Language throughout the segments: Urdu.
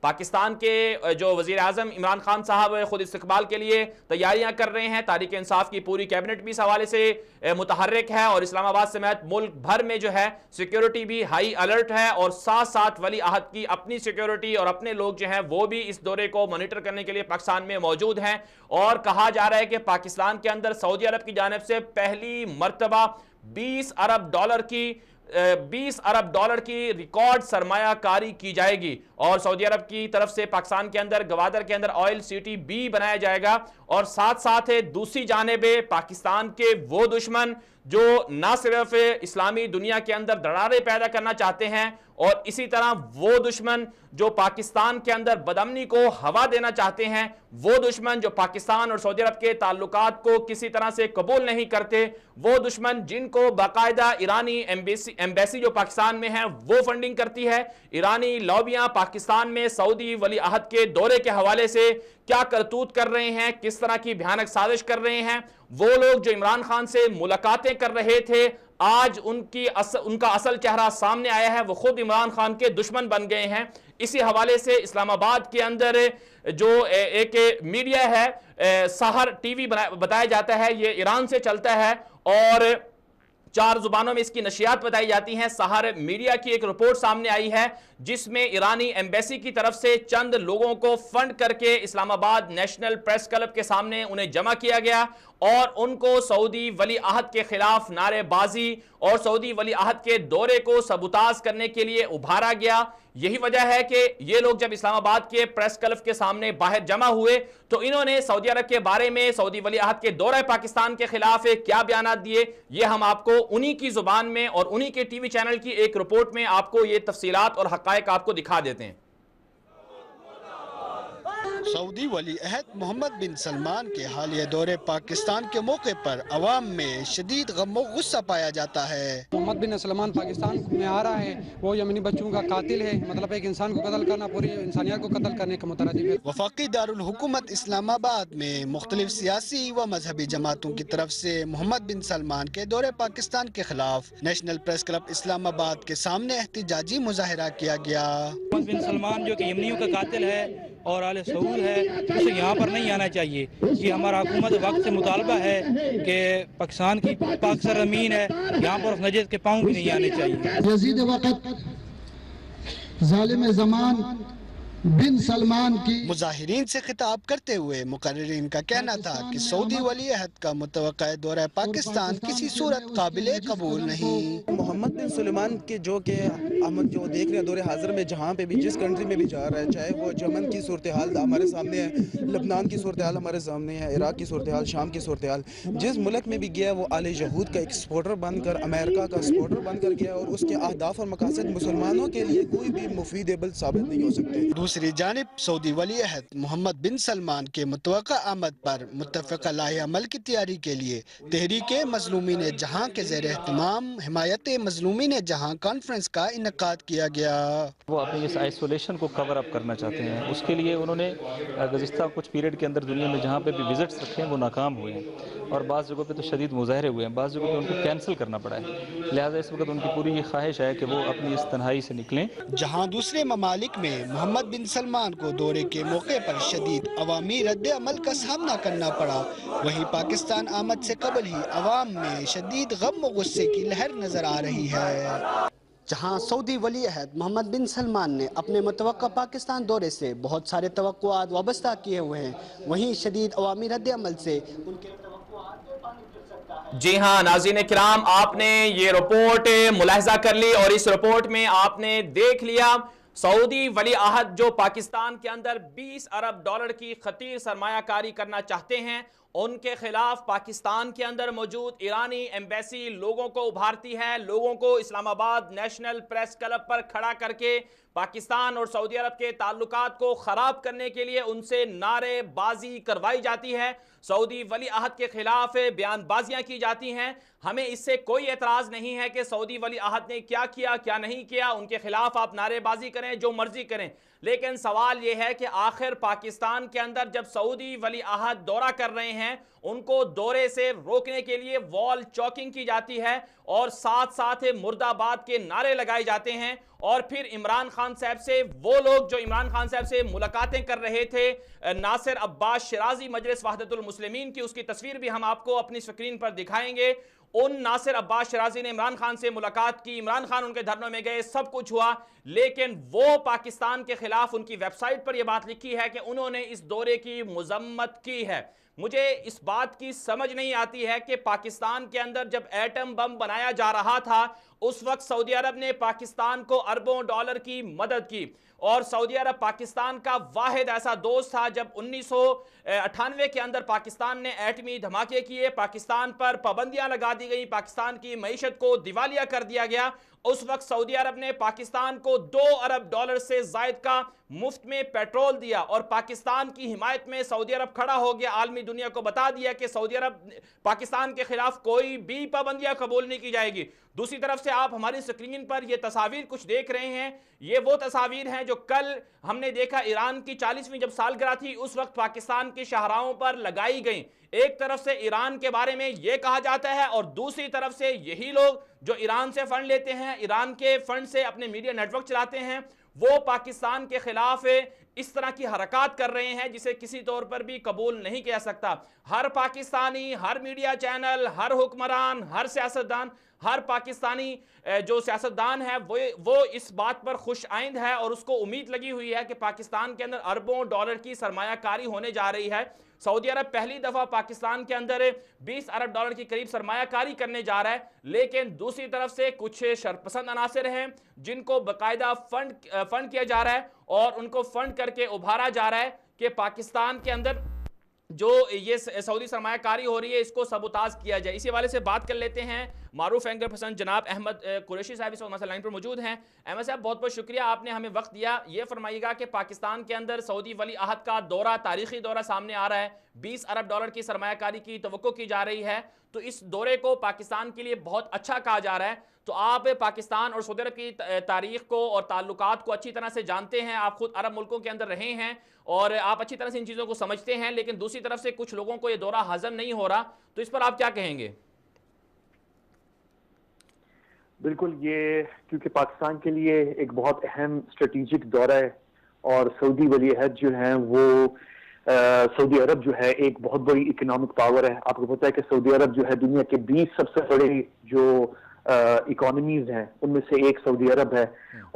پاکستان کے جو وزیر اعظم عمران خان صاحب خود استقبال کے لیے تیاریاں کر رہے ہیں. تحریک انصاف کی پوری کیبنٹ بھی اس حوالے سے متحرک ہے اور اسلام آباد سمیت ملک بھر میں جو ہے سیکیورٹی بھی ہائی الرٹ ہے اور ساتھ ساتھ ولی عہد کی اپنی سیکیورٹی اور اپنے لوگ جو ہیں وہ بھی اس دورے کو مانیٹر کرنے کے لیے پاکستان میں موجود ہیں. اور کہا جا رہا ہے کہ پاکستان کے اندر سعودی عرب کی جانب سے پہلی مرتبہ 20 ارب ڈالر کی ریکارڈ سرمایہ کاری کی جائے گی اور سعودی عرب کی طرف سے پاکستان کے اندر گوادر کے اندر آئل سٹی بھی بنایا جائے گا. اور ساتھ ساتھ دوسری جانب پاکستان کے وہ دشمن جو نہ صرف اسلامی دنیا کے اندر دراڑے پیدا کرنا چاہتے ہیں اور اسی طرح وہ دشمن جو پاکستان کے اندر بدامنی کو ہوا دینا چاہتے ہیں, وہ دشمن جو پاکستان اور سعودی عرب کے تعلقات کو کسی طرح سے قبول نہیں کرتے, وہ دشمن جن کو باقاعدہ ایرانی ایمبیسی جو پاکستان میں ہے وہ فنڈنگ کرتی ہے. ایرانی لابیاں پاکستان میں سعودی ولی عہد کے دورے کے حوالے سے کیا کرتوت کر رہے ہیں, کس طرح کی بھیانک سازش کر رہے ہیں. وہ لوگ جو عمران خان سے ملاقاتیں کر رہے تھے, آج ان کا اصل چہرہ سامنے آیا ہے, وہ خود عمران خان کے دشمن بن گئے ہیں. اسی حوالے سے اسلام آباد کے اندر جو ایک میڈیا ہے سحر ٹی وی بتایا جاتا ہے, یہ ایران سے چلتا ہے اور 4 زبانوں میں اس کی نشریات بتائی جاتی ہیں. سحر میڈیا کی ایک رپورٹ سامنے آئی ہے جس میں ایرانی ایمبیسی کی طرف سے چند لوگوں کو فنڈ کر کے اسلام آباد نیشنل پریس کلب کے سامنے انہیں جمع کیا گیا اور ان کو سعودی ولی عہد کے خلاف نعرے بازی اور سعودی ولی عہد کے دورے کو سبوتاژ کرنے کے لیے ابھارا گیا. یہی وجہ ہے کہ یہ لوگ جب اسلام آباد کے پریس کلب کے سامنے باہر جمع ہوئے تو انہوں نے سعودی عرب کے بارے میں سعودی ولی عہد کے دورہ پاکستان کے خلاف کیا بیانات دیے, یہ ہم آپ کو انہی کی زبان میں اور انہی کے ٹی وی چینل کی ایک رپورٹ میں آپ کو یہ تفصیلات اور حقائق آپ کو دکھا دیتے ہیں. سعودی ولی عہد محمد بن سلمان کے حالیہ دورے پاکستان کے موقع پر عوام میں شدید غم و غصہ پایا جاتا ہے. محمد بن سلمان پاکستان میں آ رہا ہے, وہ یمنی بچوں کا قاتل ہے, مطلب ایک انسان کو قتل کرنا پوری انسانیت کو قتل کرنے کا مترادف ہے. وفاقی دارالحکومت اسلام آباد میں مختلف سیاسی و مذہبی جماعتوں کی طرف سے محمد بن سلمان کے دورے پاکستان کے خلاف نیشنل پریس کلب اسلام آباد کے سامنے احتجاجی مظاہرہ کیا گیا. محمد بن سلمان جو کہ یمنیوں کا قاتل ہے اور آل سعود ہے, اسے یہاں پر نہیں آنا چاہیے. یہ ہمارا حکومت وقت سے مطالبہ ہے کہ پاکستان کی پاک سرزمین ہے, یہاں پر اس نجس کے پاؤں بھی نہیں آنے چاہیے. یزید وقت ظالم زمان بن سلمان کی مظاہرین سے خطاب کرتے ہوئے مقررین کا کہنا تھا کہ سعودی ولی عہد کا متوقع دورہ پاکستان کسی صورت قابل قبول نہیں. محمد بن سلمان کے جو کہ ہم جو دیکھ رہے ہیں دور حاضر میں جہاں پہ بھی جس کنٹری میں بھی جا رہا ہے, چاہے وہ یمن کی صورتحال ہمارے سامنے ہے, لبنان کی صورتحال ہمارے سامنے ہے, عراق کی صورتحال, شام کی صورتحال, جس ملک میں بھی گیا وہ آل یہود کا ایکسپورٹر بن کر, امریکہ کا ایکسپورٹر بن کر گیا اور اس کے اہداف اور مقاصد مسلمانوں کے لیے کوئی بھی مفیدیبل ثابت نہیں ہو سکتے. دوسری جانب سعودی ولی عہد محمد بن سلمان کے متوقع آمد پر متفقہ لاہ عمل کی تیاری کے لیے تحریک مظلومین جہاں کے زیر اہتمام حمایت مظلومین جہاں کانفرنس کا انعقاد کیا گیا. وہ اپنی اس آئسولیشن کو کور اپ کرنا چاہتے ہیں. اس کے لیے انہوں نے گزشتہ کچھ پیریڈ کے اندر دنیا میں جہاں پہ بھی وزٹس رکھے ہیں وہ ناکام ہوئے ہیں اور بعض جگہوں پہ تو شدید مظاہرے ہوئے ہیں, بعض جگہوں پہ ان کو کینسل کرنا پڑا ہے. لہٰذا اس وقت ان کی پوری یہ خواہش ہے کہ وہ اپنی اس تنہائی سے نکلیں. جہاں دوسرے ممالک میں محمد بن سلمان کو دورے کے موقع پر شدید عوامی رد عمل کا سامنا کرنا پڑا, وہیں پاکستان آمد سے قبل ہی عوام میں شدید غم و غصے کی لہر نظر آ رہی ہے. جہاں سعودی ولی عہد محمد بن سلمان نے اپنے متوقع پاکستان دورے سے بہت سارے توقعات وابستہ کیے ہوئے ہیں, وہیں شدید عوامی رد عمل سے ان کے توقعات پہ پانی پھر سکتا ہے. جی ہاں ناظرین کرام, آپ نے یہ رپورٹ ملاحظہ کر لی اور اس رپورٹ میں آپ نے دیکھ لیا سعودی ولی عہد جو پاکستان کے اندر 20 ارب ڈالر کی خطیر سرمایہ کاری کرنا چاہتے ہیں, ان کے خلاف پاکستان کے اندر موجود ایرانی ایمبیسی لوگوں کو ابھارتی ہے, لوگوں کو اسلام آباد نیشنل پریس کلب پر کھڑا کر کے پاکستان اور سعودی عرب کے تعلقات کو خراب کرنے کے لیے ان سے نعرے بازی کروائی جاتی ہے، سعودی ولی عہد کے خلاف بیان بازیاں کی جاتی ہیں۔ ہمیں اس سے کوئی اعتراض نہیں ہے کہ سعودی ولی عہد نے کیا کیا کیا نہیں کیا، ان کے خلاف آپ نعرے بازی کریں، جو مرضی کریں، لیکن سوال یہ ہے کہ آخر پاکستان کے اندر جب سعودی ولی عہد دورہ کر رہے ہیں، ان کو دورے سے روکنے کے لیے وال چاکنگ کی جاتی ہے اور ساتھ ساتھ مرد آباد کے نعرے لگائے جاتے ہیں، اور پھر عمران خان صاحب سے وہ لوگ جو عمران خان صاحب سے ملاقاتیں کر رہے تھے، ناصر عباس شیرازی مجلس وحدت المسلمین کی، اس کی تصویر بھی ہم آپ کو اپنی سکرین پر دکھائیں گے، ان ناصر عباس شیرازی نے عمران خان سے ملاقات کی، عمران خان ان کے دھرنوں میں گئے، سب کچھ ہوا، لیکن وہ پاکستان کے خلاف ان کی ویب سائٹ پر یہ بات لکھی ہے کہ انہوں نے اس دورے کی مذمت کی ہے۔ مجھے اس بات کی سمجھ نہیں آتی ہے کہ پاکستان کے اندر جب ایٹم بم بنایا جا رہا تھا، اس وقت سعودی عرب نے پاکستان کو اربوں ڈالر کی مدد کی، اور سعودی عرب پاکستان کا واحد ایسا دوست تھا۔ جب 1998 کے اندر پاکستان نے ایٹمی دھماکے کیے، پاکستان پر پابندیاں لگا دی گئی، پاکستان کی معیشت کو دیوالیہ کر دیا گیا، اس وقت سعودی عرب نے پاکستان کو 2 ارب ڈالر سے زائد کا مفت میں پیٹرول دیا، اور پاکستان کی حمایت میں سعودی عرب کھڑا ہو گیا، عالمی دنیا کو بتا دیا کہ سعودی عرب پاکستان کے خلاف کوئی بھی پابندیاں قبول نہیں کی جائے گی۔ دوسری طرف سے آپ ہماری سکرین پر یہ تصاویر کچھ دیکھ رہے ہیں، یہ وہ تصاویر ہیں جو کل ہم نے دیکھا ایران کی 40ویں جب سالگرہ تھی، اس وقت پاکستان کی شاہراہوں پر لگائی گئیں۔ ایک طرف سے ایران کے بارے میں یہ کہا جاتا ہے، اور دوسری طرف سے یہی لوگ جو ایران سے فنڈ لیتے ہیں، ایران کے فنڈ سے اپنے میڈیا نیٹ ورک چلاتے ہیں، وہ پاکستان کے خلاف اس طرح کی حرکات کر رہے ہیں جسے کسی طور پر بھی قبول نہیں کیا سکتا۔ ہر پاکستانی، ہر میڈیا چینل، ہر حکمران، ہر سیاستدان، ہر پاکستانی جو سیاستدان ہے وہ اس بات پر خوش آئند ہے، اور اس کو امید لگی ہوئی ہے کہ پاکستان کے اندر اربوں ڈالر کی سرمایہ کاری ہونے جا رہی ہے۔ سعودی عرب پہلی دفعہ پاکستان کے اندر 20 ارب ڈالر کی قریب سرمایہ کاری کرنے جا رہا ہے، لیکن دوسری طرف سے کچھ شرپسند عناصر ہیں جن کو باقاعدہ فنڈ کیا جا رہا ہے، اور ان کو فنڈ کر کے ابھارا جا رہا ہے کہ پاکستان کے اندر جو یہ سعودی سرمایہ کاری ہو رہی ہے اس کو سبوتاژ کیا جائے۔ اسی حوالے سے بات کر لیتے ہیں، معروف اینکر پسند جناب احمد قریشی صاحب اس وقت ہمارے لائن پر موجود ہیں۔ احمد صاحب بہت بہت شکریہ، آپ نے ہمیں وقت دیا۔ یہ فرمائیے گا کہ پاکستان کے اندر سعودی ولی عہد کا دورہ، تاریخی دورہ سامنے آ رہا ہے، 20 ارب ڈالر کی سرمایہ کاری کی توقع کی جا رہی ہے، تو اس دورے کو پاکستان کے لیے بہت اچھا کہا جا رہا ہے، تو آپ پاکستان اور سعودی عرب کی تاریخ کو اور تعلقات کو اچھی طرح سے جانتے ہیں، آپ خود عرب ملکوں کے اندر رہے ہیں اور آپ اچھی طرح سے ان چیزوں کو سمجھتے ہیں، لیکن دوسری طرف سے کچھ لوگوں کو یہ دورہ ہضم نہیں ہو رہا، تو اس پر آپ کیا کہیں گے؟ بالکل، یہ کیونکہ پاکستان کے لیے ایک بہت اہم اسٹریٹجک دورہ ہے، اور سعودی ولی عہد جو ہیں وہ سعودی عرب جو ہے ایک بہت بڑی اکنامک پاور ہے۔ آپ کو پتہ ہے کہ سعودی عرب جو ہے دنیا کے 20 سب سے بڑے جو اکانومیز ہیں ان میں سے ایک سعودی عرب ہے،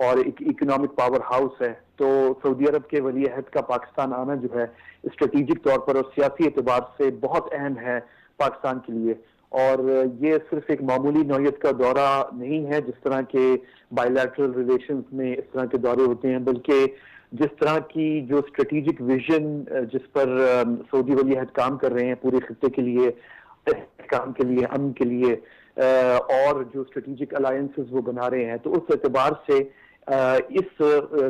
اور ایک اکنامک پاور ہاؤس ہے، تو سعودی عرب کے ولی عہد کا پاکستان آنا جو ہے اسٹریٹجک طور پر اور سیاسی اعتبار سے بہت اہم ہے پاکستان کے لیے، اور یہ صرف ایک معمولی نوعیت کا دورہ نہیں ہے جس طرح کے بائی لیٹرل ریلیشنز میں اس طرح کے دورے ہوتے ہیں، بلکہ جس طرح کی جو اسٹریٹجک ویژن جس پر سعودی ولی عہد کام کر رہے ہیں پورے خطے کے لیے، کام کے لیے، امن کے لیے، اور جو اسٹریٹجک الائنسز وہ بنا رہے ہیں، تو اس اعتبار سے اس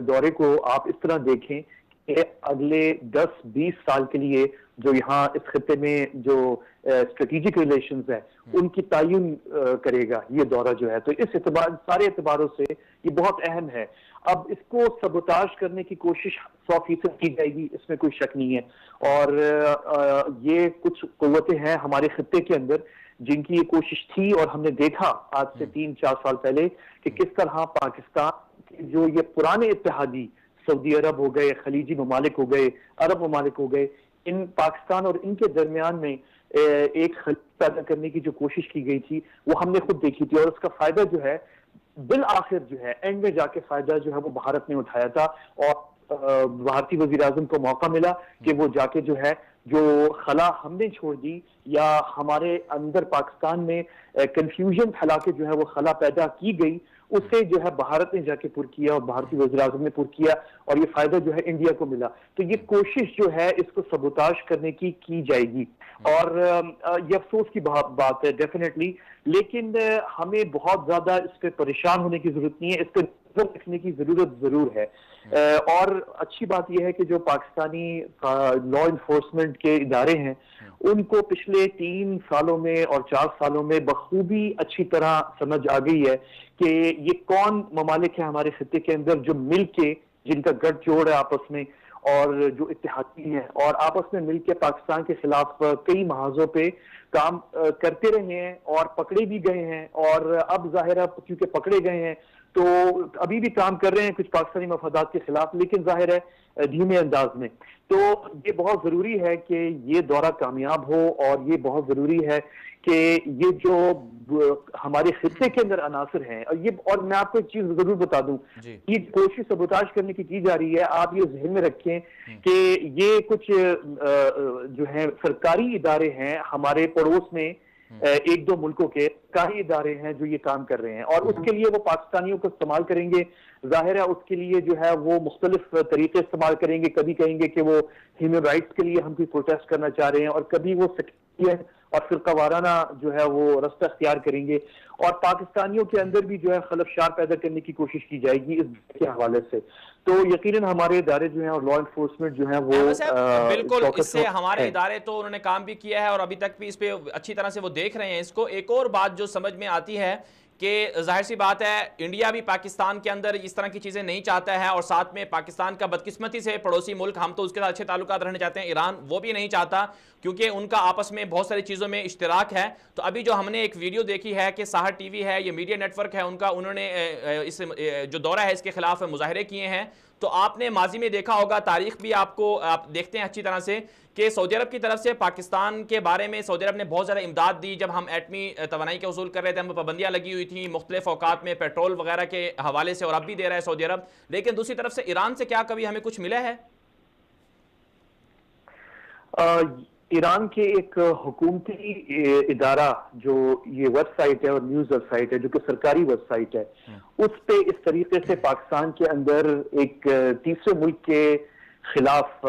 دورے کو آپ اس طرح دیکھیں کہ اگلے 10-20 سال کے لیے جو یہاں اس خطے میں جو اسٹریٹجک ریلیشنز ہیں ان کی تعین کرے گا یہ دورہ جو ہے، تو اس اعتبار سارے اعتباروں سے یہ بہت اہم ہے۔ اب اس کو سبوتاژ کرنے کی کوشش 100% کی جائے گی، اس میں کوئی شک نہیں ہے، اور یہ کچھ قوتیں ہیں ہمارے خطے کے اندر جن کی یہ کوشش تھی، اور ہم نے دیکھا آج سے 3-4 سال پہلے کہ کس طرح پاکستان جو یہ پرانے اتحادی سعودی عرب ہو گئے، خلیجی ممالک ہو گئے، عرب ممالک ہو گئے، ان پاکستان اور ان کے درمیان میں ایک خلیج پیدا کرنے کی جو کوشش کی گئی تھی وہ ہم نے خود دیکھی تھی، اور اس کا فائدہ جو ہے بالآخر جو ہے اینڈ میں جا کے فائدہ جو ہے وہ بھارت نے اٹھایا تھا، اور بھارتی وزیر اعظم کو موقع ملا کہ وہ جا کے جو ہے جو خلا ہم نے چھوڑ دی یا ہمارے اندر پاکستان میں کنفیوژن پھیلا کے جو ہے وہ خلا پیدا کی گئی، اسے جو ہے بھارت نے جا کے پر کیا اور بھارتی وزیر اعظم نے پر کیا، اور یہ فائدہ جو ہے انڈیا کو ملا۔ تو یہ کوشش جو ہے اس کو سبوتاژ کرنے کی جائے گی، اور یہ افسوس کی بات ہے ڈیفینیٹلی، لیکن ہمیں بہت زیادہ اس پہ پریشان ہونے کی ضرورت نہیں ہے، اس پہ رکھنے کی ضرورت ضرور ہے. اور اچھی بات یہ ہے کہ جو پاکستانی لا انفورسمنٹ کے ادارے ہیں ان کو پچھلے 3 سالوں میں اور 4 سالوں میں بخوبی اچھی طرح سمجھ آ گئی ہے کہ یہ کون ممالک ہیں ہمارے خطے کے اندر جو مل کے جن کا گٹھ جوڑ ہے آپس میں اور جو اتحادی ہیں اور آپس میں مل کے پاکستان کے خلاف کئی محاذوں پہ کام کرتے رہے ہیں اور پکڑے بھی گئے ہیں. اور اب ظاہر ہے کیونکہ پکڑے گئے ہیں تو ابھی بھی کام کر رہے ہیں کچھ پاکستانی مفادات کے خلاف, لیکن ظاہر ہے دھیمے انداز میں. تو یہ بہت ضروری ہے کہ یہ دورہ کامیاب ہو اور یہ بہت ضروری ہے کہ یہ جو ہمارے خطے کے اندر عناصر ہیں اور میں آپ کو ایک چیز ضرور بتا دوں, یہ کوشش سبوتاژ کرنے کی جا رہی ہے. آپ یہ ذہن میں رکھیں کہ یہ کچھ جو ہیں سرکاری ادارے ہیں ہمارے پڑوس میں 1-2 ملکوں کے سرکاری ادارے ہیں جو یہ کام کر رہے ہیں اور اس کے لیے وہ پاکستانیوں کو استعمال کریں گے. ظاہر ہے اس کے لیے جو ہے وہ مختلف طریقے استعمال کریں گے. کبھی کہیں گے کہ وہ ہیومن رائٹس کے لیے ہم کوئی پروٹیسٹ کرنا چاہ رہے ہیں اور کبھی وہ سیکولر اور فرقہ وارانہ جو ہے وہ رستہ اختیار کریں گے اور پاکستانیوں کے اندر بھی جو ہے خلفشار پیدا کرنے کی کوشش کی جائے گی اس کے حوالے سے. تو یقیناً ہمارے ادارے جو ہیں اور لا انفورسمنٹ جو ہیں وہ بالکل اس سے ہمارے ادارے تو انہوں نے کام بھی کیا ہے اور ابھی تک بھی اس پہ اچھی طرح سے وہ دیکھ رہے ہیں اس کو. ایک اور بات جو سمجھ میں آتی ہے کہ ظاہر سی بات ہے انڈیا بھی پاکستان کے اندر اس طرح کی چیزیں نہیں چاہتا ہے اور ساتھ میں پاکستان کا بدقسمتی سے پڑوسی ملک ہم تو اس کے ساتھ اچھے تعلقات رہنے چاہتے ہیں, ایران وہ بھی نہیں چاہتا کیونکہ ان کا آپس میں بہت ساری چیزوں میں اشتراک ہے. تو ابھی جو ہم نے ایک ویڈیو دیکھی ہے کہ سہر ٹی وی ہے, یہ میڈیا نیٹ ورک ہے ان کا, انہوں نے اس جو دورہ ہے اس کے خلاف مظاہرے کیے ہیں. تو آپ نے ماضی میں دیکھا ہوگا, تاریخ بھی آپ دیکھتے ہیں اچھی طرح سے کہ سعودی عرب کی طرف سے پاکستان کے بارے میں سعودی عرب نے بہت زیادہ امداد دی. جب ہم ایٹمی توانائی کے حصول کر رہے تھے ہم پابندیاں لگی ہوئی تھیں مختلف اوقات میں پیٹرول وغیرہ کے حوالے سے اور اب بھی دے رہا ہے سعودی عرب. لیکن دوسری طرف سے ایران سے کیا کبھی ہمیں کچھ ملا ہے؟ ایران کے ایک حکومتی ادارہ جو یہ ویب سائٹ ہے اور نیوز ویب سائٹ ہے جو کہ سرکاری ویب سائٹ ہے, اس پہ اس طریقے سے پاکستان کے اندر ایک تیسرے ملک کے خلاف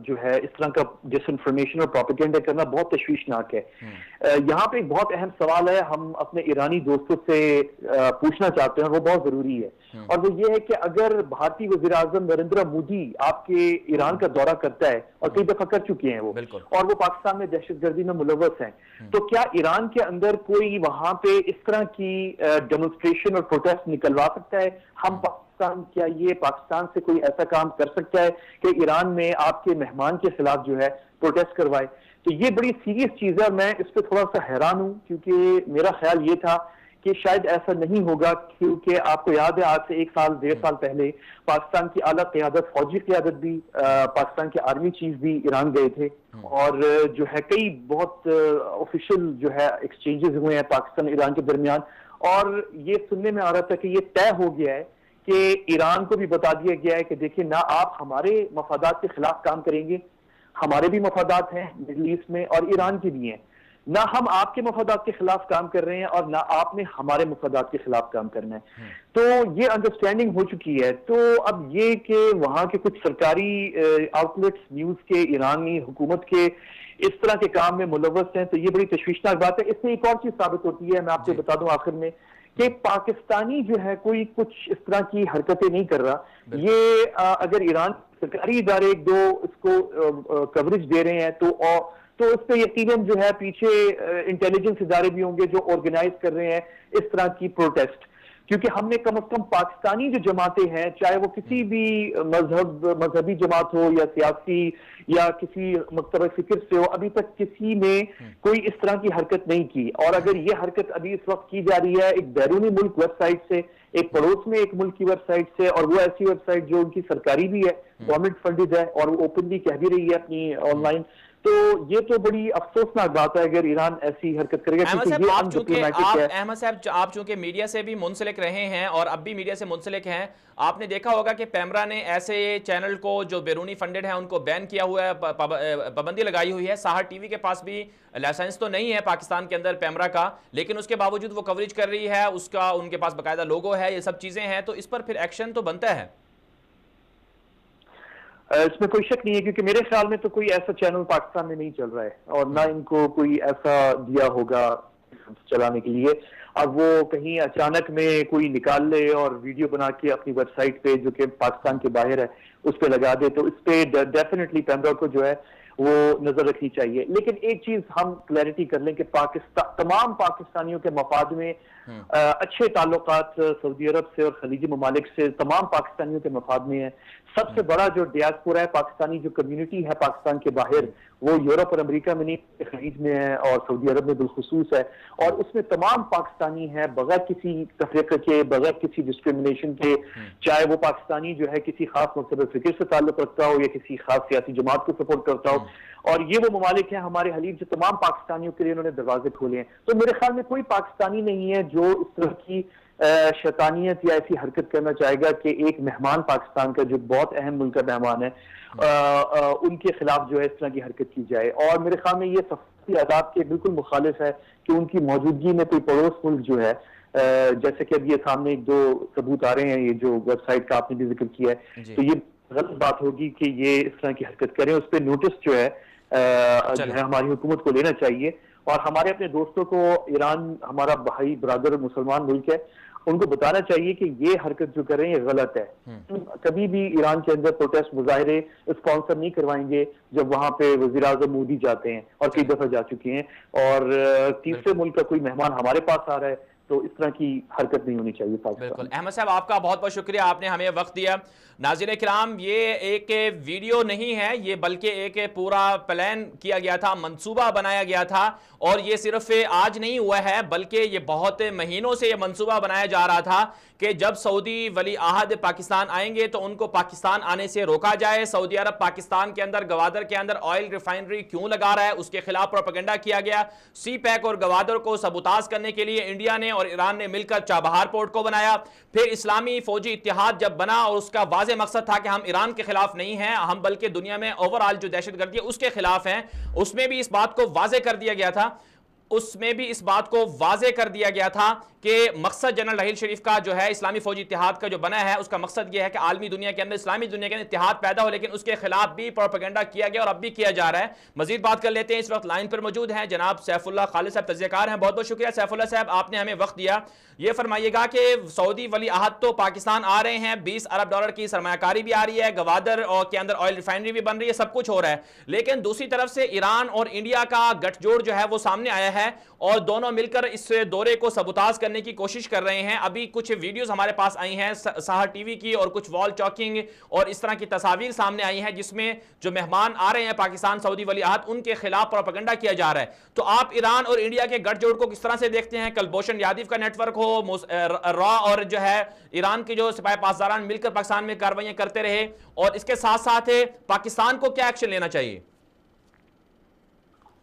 جو ہے اس طرح کا ڈس انفارمیشن اور پروپیگنڈا کرنا بہت تشویشناک ہے. یہاں پہ ایک بہت اہم سوال ہے, ہم اپنے ایرانی دوستوں سے پوچھنا چاہتے ہیں, وہ بہت ضروری ہے, اور وہ یہ ہے کہ اگر بھارتی وزیر اعظم نریندر مودی آپ کے ایران کا دورہ کرتا ہے اور کئی دفعہ کر چکے ہیں وہ, اور وہ پاکستان میں دہشت گردی میں ملوث ہیں, تو کیا ایران کے اندر کوئی وہاں پہ اس طرح کی ڈیمونسٹریشن اور پروٹیسٹ نکلوا سکتا ہے؟ کیا یہ پاکستان سے کوئی ایسا کام کر سکتا ہے کہ ایران میں آپ کے مہمان کے خلاف جو ہے پروٹیسٹ کروائے؟ تو یہ بڑی سیریس چیز ہے اور میں اس پہ تھوڑا سا حیران ہوں, کیونکہ میرا خیال یہ تھا کہ شاید ایسا نہیں ہوگا, کیونکہ آپ کو یاد ہے آج سے 1-1.5 سال پہلے پاکستان کی اعلیٰ قیادت, فوجی قیادت بھی, پاکستان کے آرمی چیف بھی ایران گئے تھے اور جو ہے کئی بہت آفیشیل جو ہے ایکسچینجز ہوئے ہیں پاکستان ایران کے درمیان, اور یہ سننے میں آ رہا تھا کہ یہ طے ہو گیا ہے کہ ایران کو بھی بتا دیا گیا ہے کہ دیکھیں نہ آپ ہمارے مفادات کے خلاف کام کریں گے, ہمارے بھی مفادات ہیں مڈل ایسٹ میں اور ایران کے بھی ہیں, نہ ہم آپ کے مفادات کے خلاف کام کر رہے ہیں اور نہ آپ نے ہمارے مفادات کے خلاف کام کرنا ہے. تو یہ انڈرسٹینڈنگ ہو چکی ہے. تو اب یہ کہ وہاں کے کچھ سرکاری آؤٹ لیٹس نیوز کے ایرانی حکومت کے اس طرح کے کام میں ملوث ہیں, تو یہ بڑی تشویشناک بات ہے. اس سے ایک اور چیز ثابت ہوتی ہے, میں آپ کو بتا دوں آخر میں, کہ پاکستانی جو ہے کوئی کچھ اس طرح کی حرکتیں نہیں کر رہا. یہ اگر ایران سرکاری ادارے 1-2 اس کو کوریج دے رہے ہیں تو اس پہ یقیناً جو ہے پیچھے انٹیلیجنس ادارے بھی ہوں گے جو آرگنائز کر رہے ہیں اس طرح کی پروٹیسٹ, کیونکہ ہم نے کم از کم پاکستانی جو جماعتیں ہیں, چاہے وہ کسی بھی مذہبی جماعت ہو یا سیاسی یا کسی مکتبہ فکر سے ہو, ابھی تک کسی نے کوئی اس طرح کی حرکت نہیں کی. اور اگر یہ حرکت ابھی اس وقت کی جا رہی ہے ایک بیرونی ملک ویب سائٹ سے, ایک پڑوس میں ایک ملک کی ویب سائٹ سے, اور وہ ایسی ویب سائٹ جو ان کی سرکاری بھی ہے, گورنمنٹ فنڈڈ ہے اور وہ اوپنلی کہہ بھی رہی ہے اپنی آن لائن, تو یہ تو بڑی افسوسناک بات ہے اگر ایران ایسی حرکت کرے گا. احمد صاحب آپ چونکہ میڈیا سے بھی منسلک رہے ہیں اور اب بھی میڈیا سے منسلک ہیں, آپ نے دیکھا ہوگا کہ پیمرا نے ایسے چینل کو جو بیرونی فنڈڈ ہیں ان کو بین کیا ہوا ہے, پابندی لگائی ہوئی ہے. سہر ٹی وی کے پاس بھی لائسنس تو نہیں ہے پاکستان کے اندر پیمرا کا, لیکن اس کے باوجود وہ کوریج کر رہی ہے, اس کا ان کے پاس باقاعدہ لوگو ہے, یہ سب چیزیں ہیں, تو اس پر پھر ایکشن تو بنتا ہے. اس میں کوئی شک نہیں ہے, کیونکہ میرے خیال میں تو کوئی ایسا چینل پاکستان میں نہیں چل رہا ہے اور نہ ان کو کوئی ایسا دیا ہوگا چلانے کے لیے. اب وہ کہیں اچانک میں کوئی نکال لے اور ویڈیو بنا کے اپنی ویب سائٹ پہ جو کہ پاکستان کے باہر ہے اس پہ لگا دے, تو اس پہ ڈیفینیٹلی پیمرا کو جو ہے وہ نظر رکھنی چاہیے. لیکن ایک چیز ہم کلیئرٹی کر لیں کہ تمام پاکستانیوں کے مفاد میں اچھے تعلقات سعودی عرب سے اور خلیجی ممالک سے تمام پاکستانیوں کے مفاد میں ہیں. سب سے بڑا جو ڈیاسپورا ہے پاکستانی, جو کمیونٹی ہے پاکستان کے باہر, وہ یورپ اور امریکہ میں نہیں, خلیج میں ہے اور سعودی عرب میں بالخصوص ہے, اور اس میں تمام پاکستانی ہیں بغیر کسی تفریقے کے, بغیر کسی ڈسکریمنیشن کے, چاہے وہ پاکستانی جو ہے کسی خاص مکتب فکر سے تعلق رکھتا ہو یا کسی خاص سیاسی جماعت کو سپورٹ کرتا ہو. اور یہ وہ ممالک ہیں ہمارے حلیف جو تمام پاکستانیوں کے لیے انہوں نے دروازے کھولے ہیں. تو میرے خیال میں کوئی پاکستانی نہیں ہے جو اس طرح کی شیطانیت یا ایسی حرکت کرنا چاہے گا کہ ایک مہمان پاکستان کا جو بہت اہم ملک کا مہمان ہے ان کے خلاف جو ہے اس طرح کی حرکت کی جائے. اور میرے خیال میں یہ سفارتی آداب کے بالکل مخالف ہے کہ ان کی موجودگی میں کوئی پڑوس ملک جو ہے, جیسے کہ اب یہ سامنے ایک دو ثبوت آ رہے ہیں, یہ جو ویب سائٹ کا آپ نے بھی ذکر کیا ہے, تو یہ غلط بات ہوگی کہ یہ اس طرح کی حرکت کریں. اس پہ نوٹس جو ہے ہماری حکومت کو لینا چاہیے, اور ہمارے اپنے دوستوں کو, ایران ہمارا بھائی برادر مسلمان ملک ہے, ان کو بتانا چاہیے کہ یہ حرکت جو کر رہے ہیں یہ غلط ہے. کبھی بھی ایران کے اندر پروٹیسٹ مظاہرے اسپانسر نہیں کروائیں گے جب وہاں پہ وزیر اعظم مودی جاتے ہیں, اور کئی دفعہ جا چکے ہیں, اور تیسرے ملک کا کوئی مہمان ہمارے پاس آ رہا ہے, تو اس طرح کی حرکت نہیں ہونی چاہیے پاکستان. بالکل احمد صاحب, آپ کا بہت بہت شکریہ, آپ نے ہمیں وقت دیا. ناظرین کرام, یہ ایک ویڈیو نہیں ہے, یہ بلکہ ایک پورا پلان کیا گیا تھا, منصوبہ بنایا گیا تھا, اور یہ صرف آج نہیں ہوا ہے بلکہ یہ بہت مہینوں سے یہ منصوبہ بنایا جا رہا تھا کہ جب سعودی ولی عہد پاکستان آئیں گے تو ان کو پاکستان آنے سے روکا جائے. سعودی عرب پاکستان کے اندر گوادر کے اندر آئل ریفائنری کیوں لگا رہا ہے, اس کے خلاف پروپیگنڈا کیا گیا. سی پیک اور گوادر کو سبوتاژ کرنے کے لیے انڈیا نے اور ایران نے مل کر چابہار پورٹ کو بنایا. پھر اسلامی فوجی اتحاد جب بنا اور اس کا واضح مقصد تھا کہ ہم ایران کے خلاف نہیں ہیں, ہم بلکہ دنیا میں اوورآل جو دہشت گردی ہے اس کے خلاف ہیں, اس میں بھی اس بات کو واضح کر دیا گیا تھا کہ مقصد جنرل رحیل شریف کا جو ہے اسلامی فوجی اتحاد کا جو بنا ہے, اس کا مقصد یہ ہے کہ عالمی دنیا کے اندر, اسلامی دنیا کے اندر اتحاد پیدا ہو, لیکن اس کے خلاف بھی پروپیگنڈا کیا گیا اور اب بھی کیا جا رہا ہے. مزید بات کر لیتے ہیں, اس وقت لائن پر موجود ہیں جناب سیف اللہ خالد صاحب, تجزیہ کار ہیں. بہت بہت شکریہ سیف اللہ صاحب, آپ نے ہمیں وقت دیا. یہ فرمائیے گا کہ سعودی ولی عہد تو پاکستان آ رہے ہیں, $20 ارب کی سرمایہ کاری بھی آ رہی ہے, گوادر کے اندر آئل ریفائنری بھی بن رہی ہے, سب کچھ ہو رہا ہے, لیکن دوسری طرف سے ایران اور انڈیا کا گٹھ جوڑ جو ہے وہ سامنے آیا ہے, اور دونوں مل کر اس دورے کو سبوتاژ کرنے کی کوشش کر رہے ہیں. ابھی کچھ ویڈیوز ہمارے پاس آئی ہیں سہر ٹی وی کی, اور کچھ وال چاکنگ اور اس طرح کی تصاویر سامنے آئی ہیں جس میں جو مہمان آ رہے ہیں پاکستان سعودی ولی عہد, ان کے خلاف پروپیگنڈا کیا جا رہا ہے. تو آپ ایران اور انڈیا کے گٹھ جوڑ کو کس طرح سے دیکھتے ہیں؟ کلبھوشن یادیو کا نیٹ ورک ہو, را اور جو ہے ایران کے جو سپاہی پاسداران مل کر پاکستان میں کارروائیاں کرتے رہے, اور اس کے ساتھ ساتھ پاکستان کو کیا ایکشن لینا چاہیے؟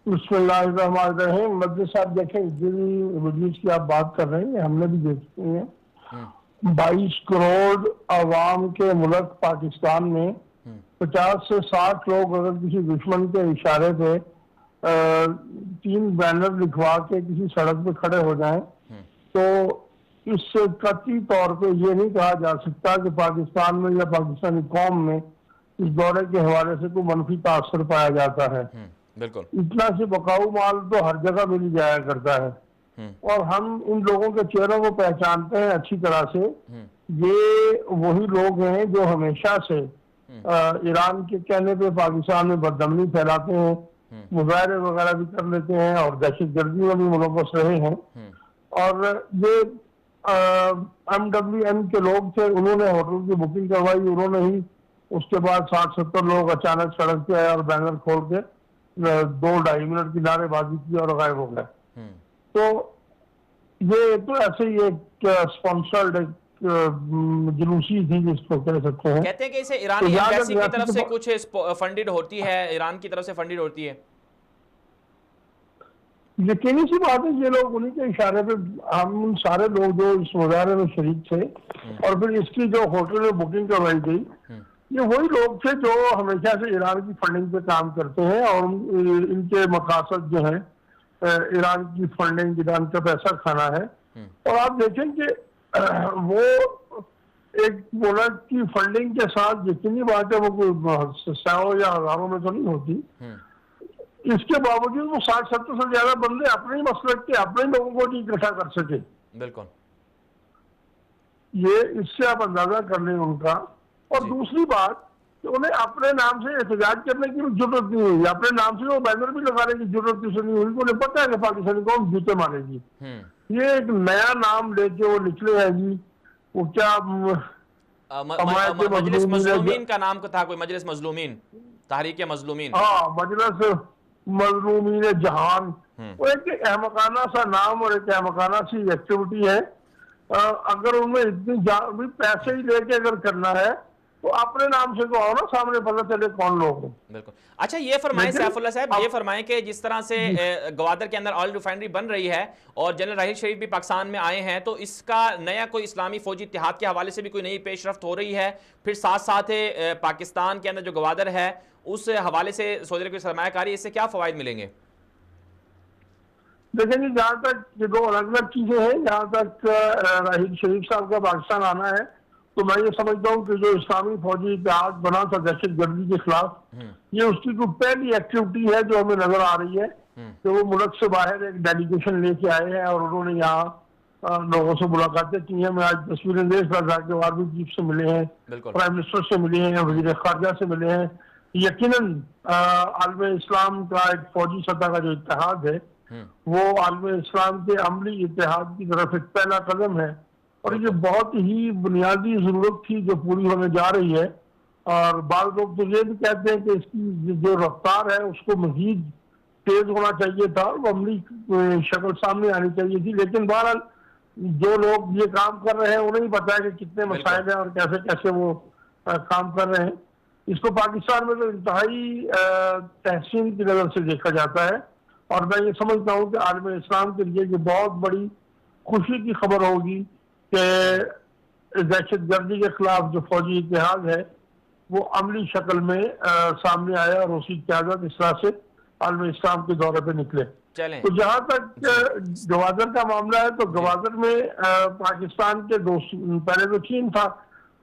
بسم اللہ الرحمن الرحیم. مدنی صاحب دیکھیں, جن ویڈیوز کی آپ بات کر رہے ہیں ہم نے بھی دیکھتے ہیں. 22 کروڑ عوام کے ملک پاکستان میں 50 سے 60 لوگ اگر کسی دشمن کے اشارے پہ 3 بینر لکھوا کے کسی سڑک پہ کھڑے ہو جائیں تو اس سے قطعی طور پہ یہ نہیں کہا جا سکتا کہ پاکستان میں یا پاکستانی قوم میں اس دورے کے حوالے سے کوئی منفی تاثر پایا جاتا ہے. بالکل اتنا سے بقاؤ مال تو ہر جگہ مل جایا کرتا ہے, اور ہم ان لوگوں کے چہروں کو پہچانتے ہیں اچھی طرح سے. یہ وہی لوگ ہیں جو ہمیشہ سے ایران کے کہنے پہ پاکستان میں بدامنی پھیلاتے ہیں, مظاہرے وغیرہ بھی کر لیتے ہیں, اور دہشت گردی میں بھی ملوث رہے ہیں. اور یہ MWN کے لوگ تھے, انہوں نے ہوٹل کی بکنگ کروائی, انہوں نے ہی اس کے بعد 60-70 لوگ اچانک سڑک پہ آئے اور بینر کھول کے 2-2.5 منٹ کی نعرے بازی کی اور غائب ہو گئے. تو یہ تو ایسے ہی ایک اسپانسرڈ جلوسی تھی جس کو کہہ سکتے ہیں. کہتے ہیں کہ اسے ایرانی ایمبیسی کی طرف سے کچھ فنڈڈ ہوتی ہے, ایران کی طرف سے فنڈڈ ہوتی ہے. یقینی سی بات ہے, یہ لوگ انہی کے اشارے پہ, ہم ان سارے لوگ جو اس مظاہرے میں شریک تھے اور پھر اس کی جو ہوٹل میں بکنگ کروائی گئی, یہ وہی لوگ تھے جو ہمیشہ سے ایران کی فنڈنگ پہ کام کرتے ہیں, اور ان کے مقاصد جو ہیں ایران کی فنڈنگ, ایران کا پیسہ کھانا ہے. اور آپ دیکھیں کہ وہ ایک ملک کی فنڈنگ کے ساتھ یقینی بات ہے وہ کوئی 100 یا ہزاروں میں تو نہیں ہوتی, اس کے باوجود وہ 60-70 سے زیادہ بندے اپنے ہی مسلک کے اپنے لوگوں کو نہیں اکٹھا کر سکے. بالکل یہ اس سے آپ اندازہ کر لیں ان کا. اور دوسری بات کہ انہیں اپنے نام سے احتجاج کرنے کی ضرورت نہیں ہوئی, اپنے نام سے وہ بینر بھی لگانے کی ضرورت کسی نہیں ہوئی. انہیں پتہ ہے کہ پاکستانی قوم جوتے مارے گی. یہ ایک نیا نام لے کے وہ نکلے ہیں جی. وہ کیا مجلس مظلومین کا نام تھا, کوئی مجلس مظلومین, تحریک مظلومین. ہاں, مجلس مظلومین جہان. وہ ایک احمقانہ سا نام اور ایک احمقانہ سی ایکٹیویٹی ہے. اگر ان میں اتنی پیسے ہی لے کے اگر کرنا ہے تو اپنے نام سے تو آؤ نا, سامنے پتہ چلے کون لوگ ہیں. بالکل. اچھا یہ فرمائیں سیف اللہ صاحب, یہ فرمائیں کہ جس طرح سے گوادر کے اندر آئل ریفائنری بن رہی ہے اور جنرل راحیل شریف بھی پاکستان میں آئے ہیں, تو اس کا نیا کوئی اسلامی فوجی اتحاد کے حوالے سے بھی کوئی نئی پیش رفت ہو رہی ہے؟ پھر ساتھ ساتھ پاکستان کے اندر جو گوادر ہے اس حوالے سے سعودی عرب کی سرمایہ کاری, اس سے کیا فوائد ملیں گے؟ دیکھیں جی, جہاں تک یہ دو الگ الگ چیزیں ہیں, جہاں تک راحیل شریف صاحب کا پاکستان آنا ہے تو میں یہ سمجھتا ہوں کہ جو اسلامی فوجی اتحاد بنا تھا دہشت گردی کے خلاف, یہ اس کی کوئی پہلی ایکٹیویٹی ہے جو ہمیں نظر آ رہی ہے کہ وہ ملک سے باہر ایک ڈیلیگیشن لے کے آئے ہیں اور انہوں نے یہاں لوگوں سے ملاقاتیں کی ہیں. میں آج تصویریں دیکھ رہا تھا کہ آرمی چیف سے ملے ہیں, پرائم منسٹر سے ملے ہیں, وزیر خارجہ سے ملے ہیں. یقیناً عالم اسلام کا ایک فوجی سطح کا جو اتحاد ہے وہ عالم اسلام کے عملی اتحاد کی طرف ایک پہلا قدم ہے, اور یہ بہت ہی بنیادی ضرورت تھی جو پوری ہونے جا رہی ہے. اور بعض لوگ تو یہ بھی کہتے ہیں کہ اس کی جو رفتار ہے اس کو مزید تیز ہونا چاہیے تھا, وہ عملی شکل سامنے آنی چاہیے تھی. لیکن بہرحال جو لوگ یہ کام کر رہے ہیں انہیں ہی پتا ہے کہ کتنے مسائل ہیں اور کیسے کیسے وہ کام کر رہے ہیں. اس کو پاکستان میں تو انتہائی تحسین کی نظر سے دیکھا جاتا ہے, اور میں یہ سمجھتا ہوں کہ عالم اسلام کے لیے یہ بہت بڑی خوشی کی خبر ہوگی کہ دہشت گردی کے خلاف جو فوجی اتحاد ہے وہ عملی شکل میں سامنے آیا اور اسی قیادت اس طرح سے عالم اسلام کے دورے پہ نکلے. تو جہاں تک گوادر کا معاملہ ہے تو گوادر میں پاکستان کے پہلے تو چین تھا,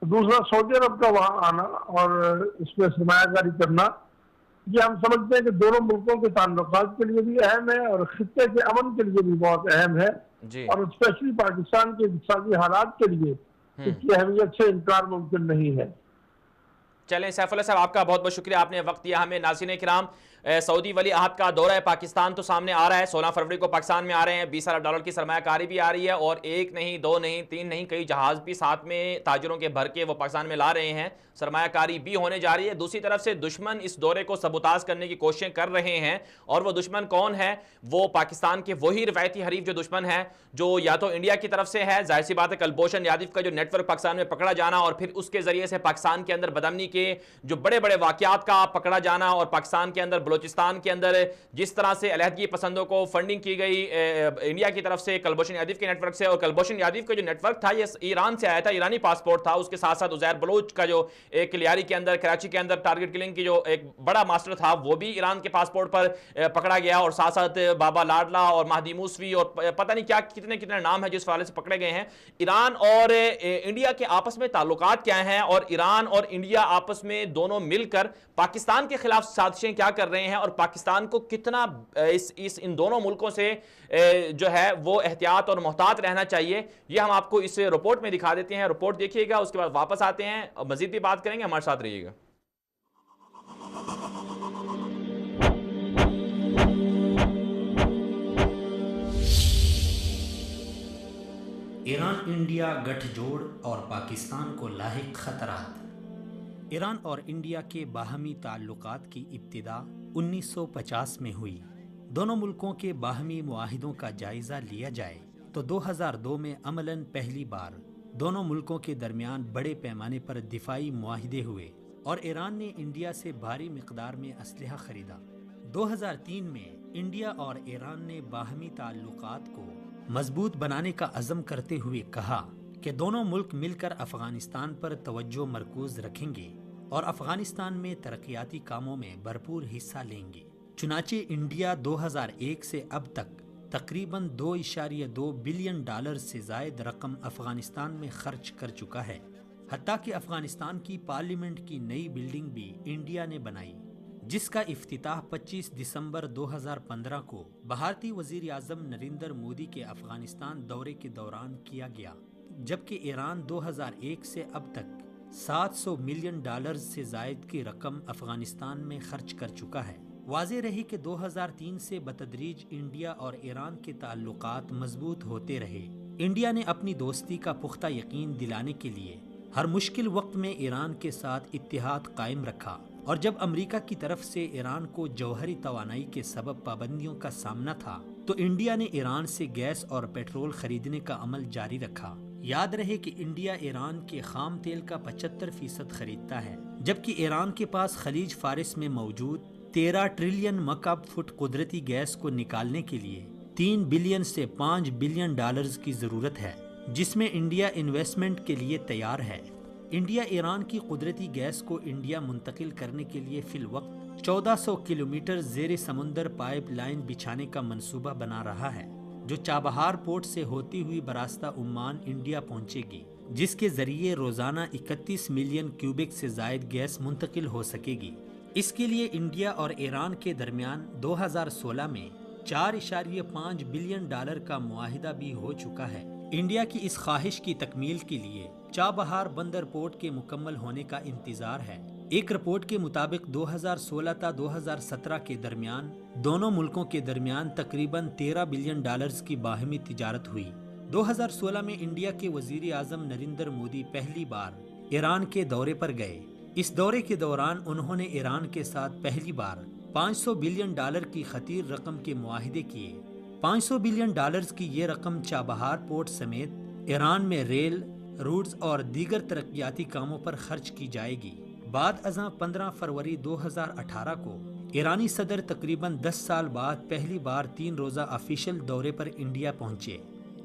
دوسرا سعودی عرب کا وہاں آنا اور اس میں سرمایہ کاری کرنا, یہ ہم سمجھتے ہیں کہ دونوں ملکوں کے تعلقات کے لیے بھی اہم ہے اور خطے کے امن کے لیے بھی بہت اہم ہے, اور اسپیشلی پاکستان کے اقتصادی حالات کے لیے اس کی اہمیت سے انکار ممکن نہیں ہے. چلیں سیف اللہ صاحب, آپ کا بہت بہت شکریہ, آپ نے وقت دیا ہمیں. ناظرین کرام, سعودی ولی عہد کا دورہ پاکستان تو سامنے آ رہا ہے. 16 فروری کو پاکستان میں آ رہے ہیں. 20 ارب ڈالر کی سرمایہ کاری بھی آ رہی ہے, اور ایک نہیں, دو نہیں, تین نہیں, کئی جہاز بھی ساتھ میں تاجروں کے بھر کے وہ پاکستان میں لا رہے ہیں. سرمایہ کاری بھی ہونے جا رہی ہے. دوسری طرف سے دشمن اس دورے کو سبوتاژ کرنے کی کوششیں کر رہے ہیں, اور وہ دشمن کون ہے؟ وہ پاکستان کے وہی روایتی حریف جو دشمن ہے, جو یا تو انڈیا کی طرف سے ہے, ظاہر سی بات ہے کلبھوشن یادو کا جو نیٹ ورک پاکستان میں پکڑا جانا, اور پھر اس کے ذریعے سے پاکستان کے اندر بدامنی کے جو بڑے بڑے واقعات کا پکڑا جانا, اور پاکستان کے اندر بلوچستان کے اندر جس طرح سے علیحدگی پسندوں کو فنڈنگ کی گئی انڈیا کی طرف سے کلبھوشن یادو کے نیٹ ورک سے. اور کلبھوشن یادو کا جو نیٹ ورک تھا یہ ایران سے آیا تھا, ایرانی پاسپورٹ تھا. اس کے ساتھ ساتھ عزیر بلوچ کا جو ایک لیاری کے اندر, کراچی کے اندر ٹارگٹ کلنگ کی جو ایک بڑا ماسٹر تھا, وہ بھی ایران کے پاسپورٹ پر پکڑا گیا. اور ساتھ ساتھ بابا لاڈلا اور مہدی موسوی اور پتہ نہیں کیا کتنے نام ہیں جس حوالے سے پکڑے گئے ہیں. ایران اور انڈیا کے آپس میں تعلقات کیا ہیں, اور ایران اور انڈیا آپس میں دونوں مل کر پاکستان کے خلاف سازشیں کیا کر رہے ہیں, اور پاکستان کو کتنا ان دونوں ملکوں سے جو ہے وہ احتیاط اور محتاط رہنا چاہیے, یہ ہم آپ کو اس رپورٹ میں دکھا دیتے ہیں. رپورٹ دیکھیے گا, اس کے بعد واپس آتے ہیں, مزید بھی بات کریں گے, ہمارے ساتھ رہیے گا. ایران انڈیا گٹھ جوڑ اور پاکستان کو لاحق خطرات. ایران اور انڈیا کے باہمی تعلقات کی ابتدا 1950 میں ہوئی. دونوں ملکوں کے باہمی معاہدوں کا جائزہ لیا جائے تو 2002 میں عملاً پہلی بار دونوں ملکوں کے درمیان بڑے پیمانے پر دفاعی معاہدے ہوئے, اور ایران نے انڈیا سے بھاری مقدار میں اسلحہ خریدا. 2003 میں انڈیا اور ایران نے باہمی تعلقات کو مضبوط بنانے کا عزم کرتے ہوئے کہا کہ دونوں ملک مل کر افغانستان پر توجہ مرکوز رکھیں گے اور افغانستان میں ترقیاتی کاموں میں بھرپور حصہ لیں گے. چنانچہ انڈیا 2001 سے اب تک تقریباً $2.2 بلین سے زائد رقم افغانستان میں خرچ کر چکا ہے. حتیٰ کہ افغانستان کی پارلیمنٹ کی نئی بلڈنگ بھی انڈیا نے بنائی. جس کا افتتاح 25 دسمبر 2015 کو بھارتی وزیر اعظم نریندر مودی کے افغانستان دورے کے دوران کیا گیا، جبکہ ایران 2001 سے اب تک $700 ملین سے زائد کی رقم افغانستان میں خرچ کر چکا ہے۔ واضح رہی کہ 2003 سے بتدریج انڈیا اور ایران کے تعلقات مضبوط ہوتے رہے۔ انڈیا نے اپنی دوستی کا پختہ یقین دلانے کے لیے ہر مشکل وقت میں ایران کے ساتھ اتحاد قائم رکھا، اور جب امریکہ کی طرف سے ایران کو جوہری توانائی کے سبب پابندیوں کا سامنا تھا تو انڈیا نے ایران سے گیس اور پیٹرول خریدنے کا عمل جاری رکھا۔ یاد رہے کہ انڈیا ایران کے خام تیل کا 75% خریدتا ہے، جبکہ ایران کے پاس خلیج فارس میں موجود 13 ٹریلین مکعب فٹ قدرتی گیس کو نکالنے کے لیے 3 بلین سے 5 بلین ڈالرز کی ضرورت ہے، جس میں انڈیا انویسٹمنٹ کے لیے تیار ہے۔ انڈیا ایران کی قدرتی گیس کو انڈیا منتقل کرنے کے لیے فی الوقت 1400 کلومیٹر زیر سمندر پائپ لائن بچھانے کا منصوبہ بنا رہا ہے، جو چابہار پورٹ سے ہوتی ہوئی براستہ عمان انڈیا پہنچے گی، جس کے ذریعے روزانہ 31 ملین کیوبک سے زائد گیس منتقل ہو سکے گی۔ اس کے لیے انڈیا اور ایران کے درمیان 2016 میں $4.5 بلین کا معاہدہ بھی ہو چکا ہے۔ انڈیا کی اس خواہش کی تکمیل کے لیے چابہار بندر پورٹ کے مکمل ہونے کا انتظار ہے۔ ایک رپورٹ کے مطابق 2016 تا 2017 کے درمیان دونوں ملکوں کے درمیان تقریباً $13 بلین کی باہمی تجارت ہوئی۔ 2016 میں انڈیا کے وزیر اعظم نریندر مودی پہلی بار ایران کے دورے پر گئے۔ اس دورے کے دوران انہوں نے ایران کے ساتھ پہلی بار $500 بلین کی خطیر رقم کے معاہدے کیے۔ $500 بلین کی یہ رقم چابہار پورٹ سمیت ایران میں ریل، روڈز اور دیگر ترقیاتی کاموں پر خرچ کی جائے گی۔ بعد ازاں 15 فروری 2018 کو ایرانی صدر تقریباً 10 سال بعد پہلی بار 3 روزہ آفیشل دورے پر انڈیا پہنچے۔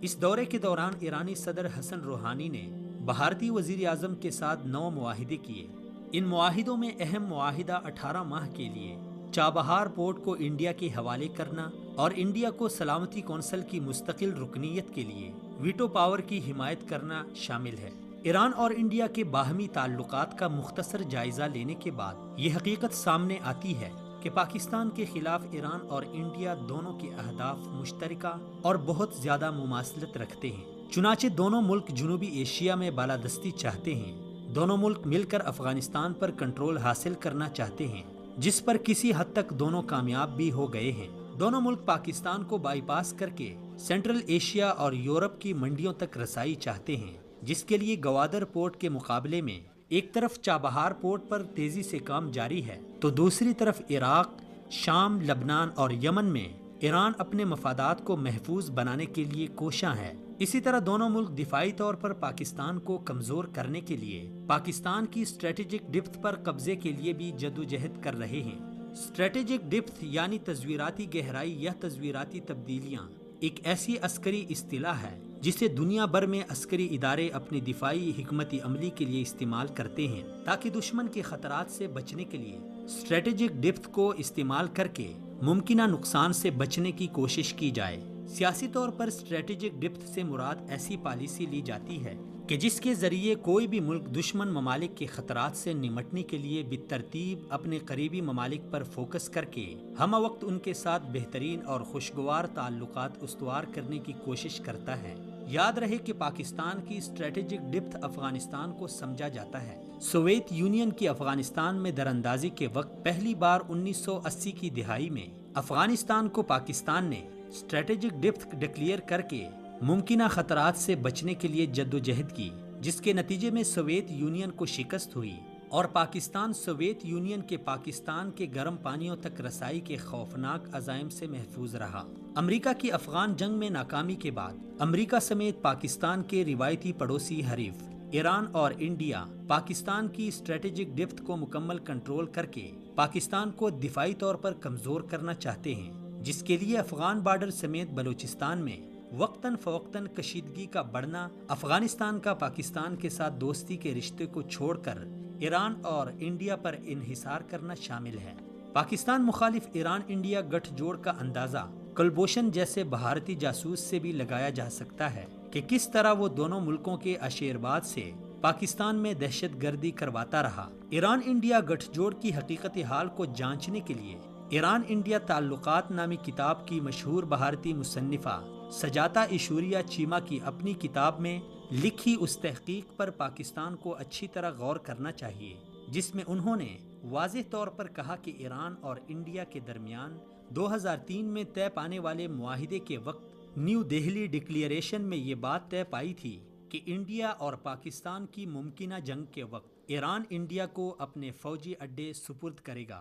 اس دورے کے دوران ایرانی صدر حسن روحانی نے بھارتی وزیر اعظم کے ساتھ 9 معاہدے کیے۔ ان معاہدوں میں اہم معاہدہ 18 ماہ کے لیے چابہار پورٹ کو انڈیا کے حوالے کرنا اور انڈیا کو سلامتی کونسل کی مستقل رکنیت کے لیے ویٹو پاور کی حمایت کرنا شامل ہے۔ ایران اور انڈیا کے باہمی تعلقات کا مختصر جائزہ لینے کے بعد یہ حقیقت سامنے آتی ہے کہ پاکستان کے خلاف ایران اور انڈیا دونوں کے اہداف مشترکہ اور بہت زیادہ مماثلت رکھتے ہیں۔ چنانچہ دونوں ملک جنوبی ایشیا میں بالادستی چاہتے ہیں۔ دونوں ملک مل کر افغانستان پر کنٹرول حاصل کرنا چاہتے ہیں، جس پر کسی حد تک دونوں کامیاب بھی ہو گئے ہیں۔ دونوں ملک پاکستان کو بائی پاس کر کے سینٹرل ایشیا اور یورپ کی منڈیوں تک رسائی چاہتے ہیں، جس کے لیے گوادر پورٹ کے مقابلے میں ایک طرف چابہار پورٹ پر تیزی سے کام جاری ہے تو دوسری طرف عراق، شام، لبنان اور یمن میں ایران اپنے مفادات کو محفوظ بنانے کے لیے کوشاں ہے۔ اسی طرح دونوں ملک دفاعی طور پر پاکستان کو کمزور کرنے کے لیے پاکستان کی اسٹریٹجک ڈپتھ پر قبضے کے لیے بھی جدوجہد کر رہے ہیں۔ اسٹریٹجک ڈپتھ یعنی تصویراتی گہرائی یا تصویراتی تبدیلیاں ایک ایسی عسکری اصطلاح ہے جسے دنیا بھر میں عسکری ادارے اپنی دفاعی حکمت عملی کے لیے استعمال کرتے ہیں تاکہ دشمن کے خطرات سے بچنے کے لیے اسٹریٹجک ڈپتھ کو استعمال کر کے ممکنہ نقصان سے بچنے کی کوشش کی جائے۔ سیاسی طور پر اسٹریٹجک ڈپتھ سے مراد ایسی پالیسی لی جاتی ہے کہ جس کے ذریعے کوئی بھی ملک دشمن ممالک کے خطرات سے نمٹنے کے لیے بالترتیب اپنے قریبی ممالک پر فوکس کر کے ہمہ وقت ان کے ساتھ بہترین اور خوشگوار تعلقات استوار کرنے کی کوشش کرتا ہے۔ یاد رہے کہ پاکستان کی اسٹریٹجک ڈپتھ افغانستان کو سمجھا جاتا ہے۔ سوویت یونین کی افغانستان میں دراندازی کے وقت پہلی بار 1980 کی دہائی میں افغانستان کو پاکستان نے اسٹریٹجک ڈپتھ ڈکلیئر کر کے ممکنہ خطرات سے بچنے کے لیے جدوجہد کی، جس کے نتیجے میں سوویت یونین کو شکست ہوئی اور پاکستان سوویت یونین کے پاکستان کے گرم پانیوں تک رسائی کے خوفناک عزائم سے محفوظ رہا۔ امریکہ کی افغان جنگ میں ناکامی کے بعد امریکہ سمیت پاکستان کے روایتی پڑوسی حریف ایران اور انڈیا پاکستان کی اسٹریٹجک ڈپتھ کو مکمل کنٹرول کر کے پاکستان کو دفاعی طور پر کمزور کرنا چاہتے ہیں، جس کے لیے افغان بارڈر سمیت بلوچستان میں وقتاً فوقتاً کشیدگی کا بڑھنا افغانستان کا پاکستان کے ساتھ دوستی کے رشتے کو چھوڑ کر ایران اور انڈیا پر انحصار کرنا شامل ہے۔ پاکستان مخالف ایران انڈیا گٹھ جوڑ کا اندازہ کلبھوشن جیسے بھارتی جاسوس سے بھی لگایا جا سکتا ہے کہ کس طرح وہ دونوں ملکوں کے عشیرباد سے پاکستان میں دہشت گردی کرواتا رہا۔ ایران انڈیا گٹھ جوڑ کی حقیقت حال کو جانچنے کے لیے ایران انڈیا تعلقات نامی کتاب کی مشہور بھارتی مصنفہ سجاتا ایشوریا چیما کی اپنی کتاب میں لکھی اس تحقیق پر پاکستان کو اچھی طرح غور کرنا چاہیے، جس میں انہوں نے واضح طور پر کہا کہ ایران اور انڈیا کے درمیان 2003 میں طے پانے والے معاہدے کے وقت نیو دہلی ڈکلیریشن میں یہ بات طے پائی تھی کہ انڈیا اور پاکستان کی ممکنہ جنگ کے وقت ایران انڈیا کو اپنے فوجی اڈے سپرد کرے گا۔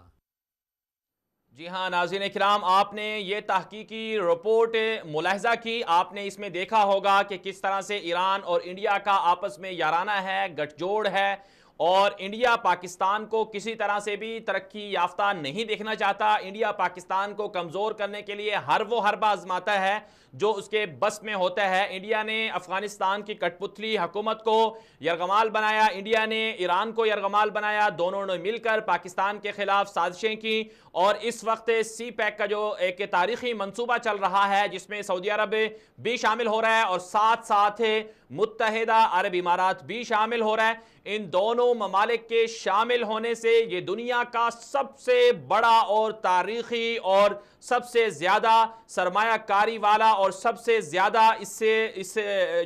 جی ہاں ناظرین کرام، آپ نے یہ تحقیقی رپورٹ ملاحظہ کی، آپ نے اس میں دیکھا ہوگا کہ کس طرح سے ایران اور انڈیا کا آپس میں یارانہ ہے، گٹھ جوڑ ہے، اور انڈیا پاکستان کو کسی طرح سے بھی ترقی یافتہ نہیں دیکھنا چاہتا۔ انڈیا پاکستان کو کمزور کرنے کے لیے ہر حربہ آزماتا ہے جو اس کے بس میں ہوتا ہے۔ انڈیا نے افغانستان کی کٹ پتلی حکومت کو یرغمال بنایا، انڈیا نے ایران کو یرغمال بنایا، دونوں نے مل کر پاکستان کے خلاف سازشیں کی، اور اس وقت سی پیک کا جو ایک تاریخی منصوبہ چل رہا ہے جس میں سعودی عرب بھی شامل ہو رہا ہے اور ساتھ ساتھ متحدہ عرب امارات بھی شامل ہو رہا ہے، ان دونوں ممالک کے شامل ہونے سے یہ دنیا کا سب سے بڑا اور تاریخی اور سب سے زیادہ سرمایہ کاری والا اور سب سے زیادہ اس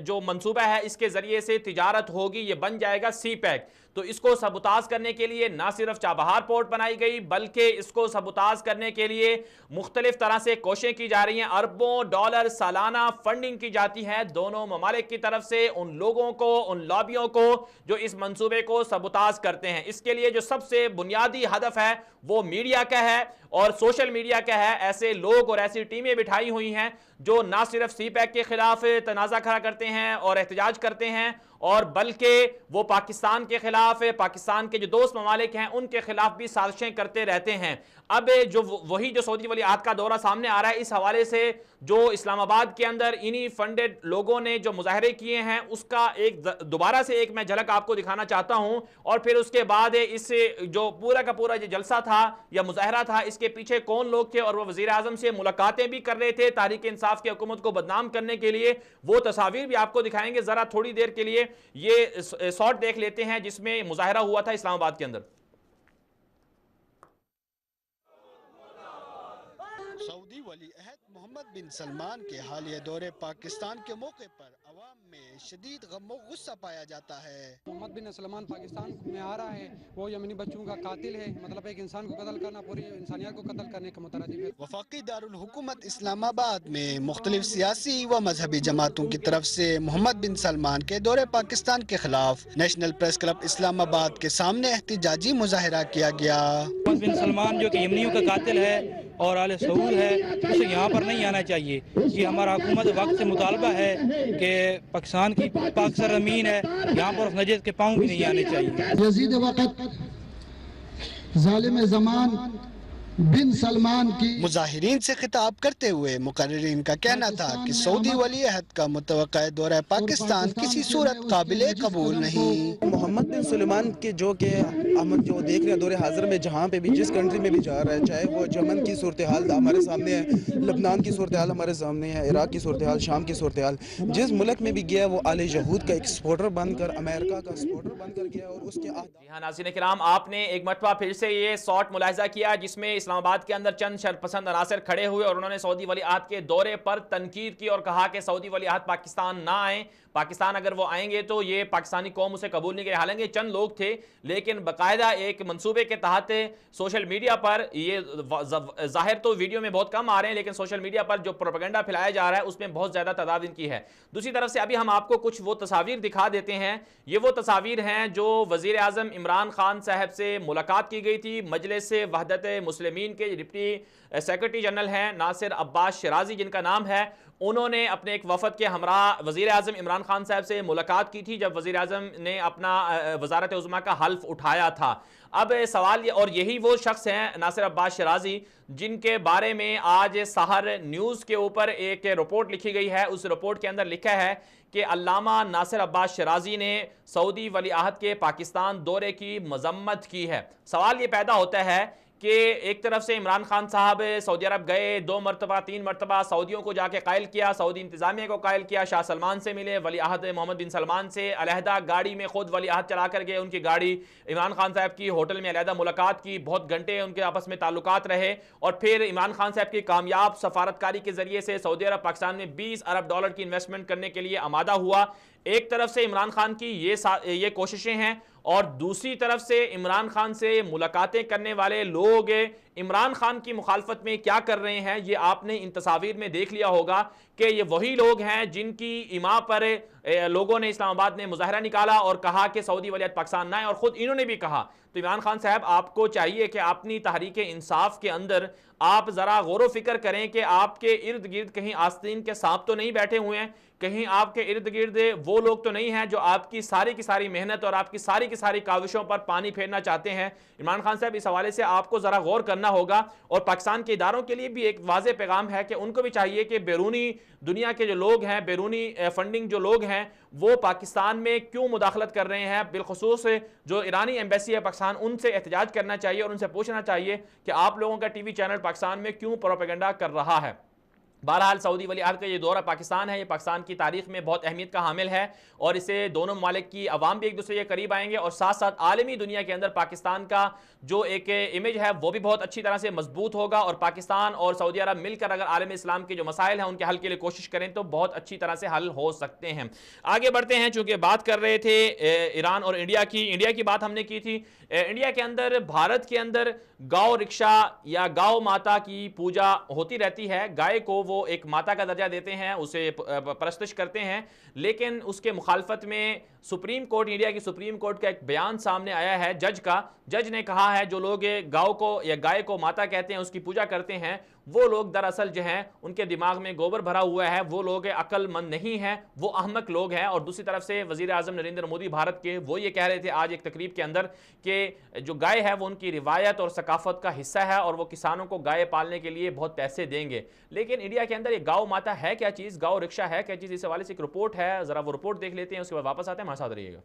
جو منصوبہ ہے اس کے ذریعے سے تجارت ہوگی، یہ بن جائے گا سی پیک۔ تو اس کو سبوتاژ کرنے کے لیے نہ صرف چابہار پورٹ بنائی گئی بلکہ اس کو سبوتاژ کرنے کے لیے مختلف طرح سے کوششیں کی جا رہی ہیں، اربوں ڈالر سالانہ فنڈنگ کی جاتی ہے دونوں ممالک کی طرف سے ان لوگوں کو، ان لابیوں کو جو اس منصوبے کو سبوتاژ کرتے ہیں۔ اس کے لیے جو سب سے بنیادی ہدف ہے وہ میڈیا کا ہے اور سوشل میڈیا کا ہے۔ ایسے لوگ اور ایسی ٹیمیں بٹھائی ہوئی ہیں جو نہ صرف سی پیک کے خلاف تنازع کھڑا کرتے ہیں اور احتجاج کرتے ہیں، اور بلکہ وہ پاکستان کے خلاف، پاکستان کے جو دوست ممالک ہیں ان کے خلاف بھی سازشیں کرتے رہتے ہیں۔ اب جو سعودی ولی عہد کا دورہ سامنے آ رہا ہے، اس حوالے سے جو اسلام آباد کے اندر انہی فنڈڈ لوگوں نے جو مظاہرے کیے ہیں اس کا دوبارہ سے ایک میں جھلک آپ کو دکھانا چاہتا ہوں، اور پھر اس کے بعد اس جو پورا کا پورا جو جلسہ تھا یا مظاہرہ تھا اس کے پیچھے کون لوگ تھے، اور وہ وزیر اعظم سے ملاقاتیں بھی کر رہے تھے تحریک انصاف کی حکومت کو بدنام کرنے کے لیے، وہ تصاویر بھی آپ کو دکھائیں گے۔ ذرا تھوڑی دیر کے لیے یہ شاٹ دیکھ لیتے ہیں جس میں مظاہرہ ہوا تھا اسلام آباد کے اندر۔ سعودی ولی عہد محمد بن سلمان کے حالیہ دورے پاکستان کے موقع پر عوام میں شدید غم و غصہ پایا جاتا ہے۔ محمد بن سلمان پاکستان میں آ رہا ہے، وہ یمنی بچوں کا قاتل ہے، مطلب ایک انسان کو قتل کرنا پوری انسانیت کو قتل کرنے کا مترادف ہے۔ وفاقی دارالحکومت اسلام آباد میں مختلف سیاسی و مذہبی جماعتوں کی طرف سے محمد بن سلمان کے دورے پاکستان کے خلاف نیشنل پریس کلب اسلام آباد کے سامنے احتجاجی مظاہرہ کیا گیا۔ محمد بن سلمان جو کہ یمنیوں کا قاتل ہے اور آل سعود ہے، اسے یہاں پر نہیں آنا چاہیے۔ یہ ہمارا حکومت وقت سے مطالبہ ہے کہ پاکستان کی پاک سرزمین ہے، یہاں پر اس نجس کے پاؤں بھی نہیں آنے چاہیے۔ یزید وقت ظالم زمان بن سلمان کی مظاہرین سے خطاب کرتے ہوئے مقررین کا کہنا تھا کہ سعودی ولی عہد کا متوقع دورہ پاکستان کسی صورت قابل قبول نہیں۔ محمد بن سلمان کے جو کہ ہم جو دیکھ رہے ہیں دور حاضر میں جہاں پہ بھی جس کنٹری میں بھی جا رہا ہے، چاہے وہ یمن کی صورتحال ہمارے سامنے ہے، لبنان کی صورتحال ہمارے سامنے ہے، عراق کی صورتحال، شام کی صورتحال، جس ملک میں بھی گیا وہ آل یہود کا ایکسپورٹر بن کر، امریکہ کا ایکسپورٹر بن کر گیا، اور اس کے جی ہاں ناظرین کرام، آپ نے ایک مرتبہ پھر سے یہ شاٹ ملاحظہ کیا جس میں اسلام آباد کے اندر چند شرپسند عناصر کھڑے ہوئے اور انہوں نے سعودی ولی عہد کے دورے پر تنقید کی اور کہا کہ سعودی ولی عہد پاکستان نہ آئیں، پاکستان اگر وہ آئیں گے تو یہ پاکستانی قوم اسے قبول نہیں کرے۔ حالانکہ چند لوگ تھے لیکن باقاعدہ ایک منصوبے کے تحت سوشل میڈیا پر، یہ ظاہر تو ویڈیو میں بہت کم آ رہے ہیں لیکن سوشل میڈیا پر جو پروپیگنڈا پھیلایا جا رہا ہے اس میں بہت زیادہ تعداد ان کی ہے۔ دوسری طرف سے ابھی ہم آپ کو کچھ وہ تصاویر دکھا دیتے ہیں، یہ وہ تصاویر ہیں جو وزیر اعظم عمران خان صاحب سے ملاقات کی گئی تھی۔ مجلس وحدت مسلمین کے ڈپٹی سیکرٹری جنرل ہیں ناصر عباس شرازی جن کا نام ہے، انہوں نے اپنے ایک وفد کے ہمراہ وزیر اعظم عمران خان صاحب سے ملاقات کی تھی جب وزیر اعظم نے اپنا وزارت عظمیٰ کا حلف اٹھایا تھا۔ اب سوال یہ، اور یہی وہ شخص ہیں ناصر عباس شرازی جن کے بارے میں آج سحر نیوز کے اوپر ایک رپورٹ لکھی گئی ہے۔ اس رپورٹ کے اندر لکھا ہے کہ علامہ ناصر عباس شرازی نے سعودی ولی عہد کے پاکستان دورے کی مذمت کی ہے۔ سوال یہ پیدا ہوتا ہے کہ ایک طرف سے عمران خان صاحب سعودی عرب گئے، 2 مرتبہ 3 مرتبہ سعودیوں کو جا کے قائل کیا، سعودی انتظامیہ کو قائل کیا، شاہ سلمان سے ملے، ولی عہد محمد بن سلمان سے علیحدہ گاڑی میں خود ولی عہد چلا کر گئے ان کی گاڑی، عمران خان صاحب کی ہوٹل میں علیحدہ ملاقات کی، بہت گھنٹے ان کے آپس میں تعلقات رہے، اور پھر عمران خان صاحب کی کامیاب سفارتکاری کے ذریعے سے سعودی عرب پاکستان میں $20 ارب کی انویسٹمنٹ کرنے کے لیے آمادہ ہوا۔ ایک طرف سے عمران خان کی یہ کوششیں ہیں، اور دوسری طرف سے عمران خان سے ملاقاتیں کرنے والے لوگ عمران خان کی مخالفت میں کیا کر رہے ہیں، یہ آپ نے ان تصاویر میں دیکھ لیا ہوگا کہ یہ وہی لوگ ہیں جن کی ایما پر لوگوں نے اسلام آباد میں مظاہرہ نکالا اور کہا کہ سعودی ولیعہد پاکستان نہ آئے، اور خود انہوں نے بھی کہا۔ تو عمران خان صاحب آپ کو چاہیے کہ اپنی تحریک انصاف کے اندر آپ ذرا غور و فکر کریں کہ آپ کے ارد گرد کہیں آستین کے سانپ تو نہیں بیٹھے ہوئے ہیں، کہیں آپ کے ارد گرد وہ لوگ تو نہیں ہیں جو آپ کی ساری کی ساری محنت اور آپ کی ساری کاوشوں پر پانی پھیرنا چاہتے ہیں۔ عمران خان صاحب اس حوالے سے آپ کو ذرا غور کرنا ہوگا، اور پاکستان کے اداروں کے لیے بھی ایک واضح پیغام ہے کہ ان کو بھی چاہیے کہ بیرونی دنیا کے جو لوگ ہیں، بیرونی فنڈنگ جو لوگ ہیں، وہ پاکستان میں کیوں مداخلت کر رہے ہیں، بالخصوص جو ایرانی ایمبیسی ہے پاکستان، ان سے احتجاج کرنا چاہیے اور ان سے پوچھنا چاہیے کہ آپ لوگوں کا ٹی وی چینل پاکستان میں کیوں پروپیگنڈا کر رہا ہے۔ بہرحال سعودی ولی عہد کا یہ دورہ پاکستان ہے، یہ پاکستان کی تاریخ میں بہت اہمیت کا حامل ہے، اور اسے دونوں ممالک کی عوام بھی ایک دوسرے کے قریب آئیں گے، اور ساتھ ساتھ عالمی دنیا کے اندر پاکستان کا جو ایک امیج ہے وہ بھی بہت اچھی طرح سے مضبوط ہوگا، اور پاکستان اور سعودی عرب مل کر اگر عالم اسلام کے جو مسائل ہیں ان کے حل کے لیے کوشش کریں تو بہت اچھی طرح سے حل ہو سکتے ہیں۔ آگے بڑھتے ہیں، چونکہ بات کر رہے تھے ایران اور انڈیا کی بات ہم نے کی تھی۔ انڈیا کے اندر، بھارت کے اندر گاؤ رکشا یا گاؤ ماتا کی پوجا ہوتی رہتی ہے، گائے کو وہ ایک ماتا کا درجہ دیتے ہیں، اسے پرستش کرتے ہیں، لیکن اس کے مخالفت میں سپریم کورٹ، انڈیا کی سپریم کورٹ کا ایک بیان سامنے آیا ہے جج نے کہا ہے جو لوگ گاؤ کو یا گائے کو ماتا کہتے ہیں، اس کی پوجا کرتے ہیں، وہ لوگ دراصل جو ہیں ان کے دماغ میں گوبر بھرا ہوا ہے، وہ لوگ عقل مند نہیں ہیں، وہ احمق لوگ ہیں۔ اور دوسری طرف سے وزیر اعظم نریندر مودی بھارت کے، وہ یہ کہہ رہے تھے آج ایک تقریب کے اندر کہ جو گائے ہے وہ ان کی روایت اور ثقافت کا حصہ ہے، اور وہ کسانوں کو گائے پالنے کے لیے بہت پیسے دیں گے۔ لیکن انڈیا کے اندر یہ گاؤ ماتا ہے کیا چیز، گاؤ رکشا ہے کیا چیز، اس حوالے سے ایک رپورٹ ہے، ذرا وہ رپورٹ دیکھ لیتے ہیں، اس کے بعد واپس آتے ہیں، ہمارے ساتھ رہیے گا۔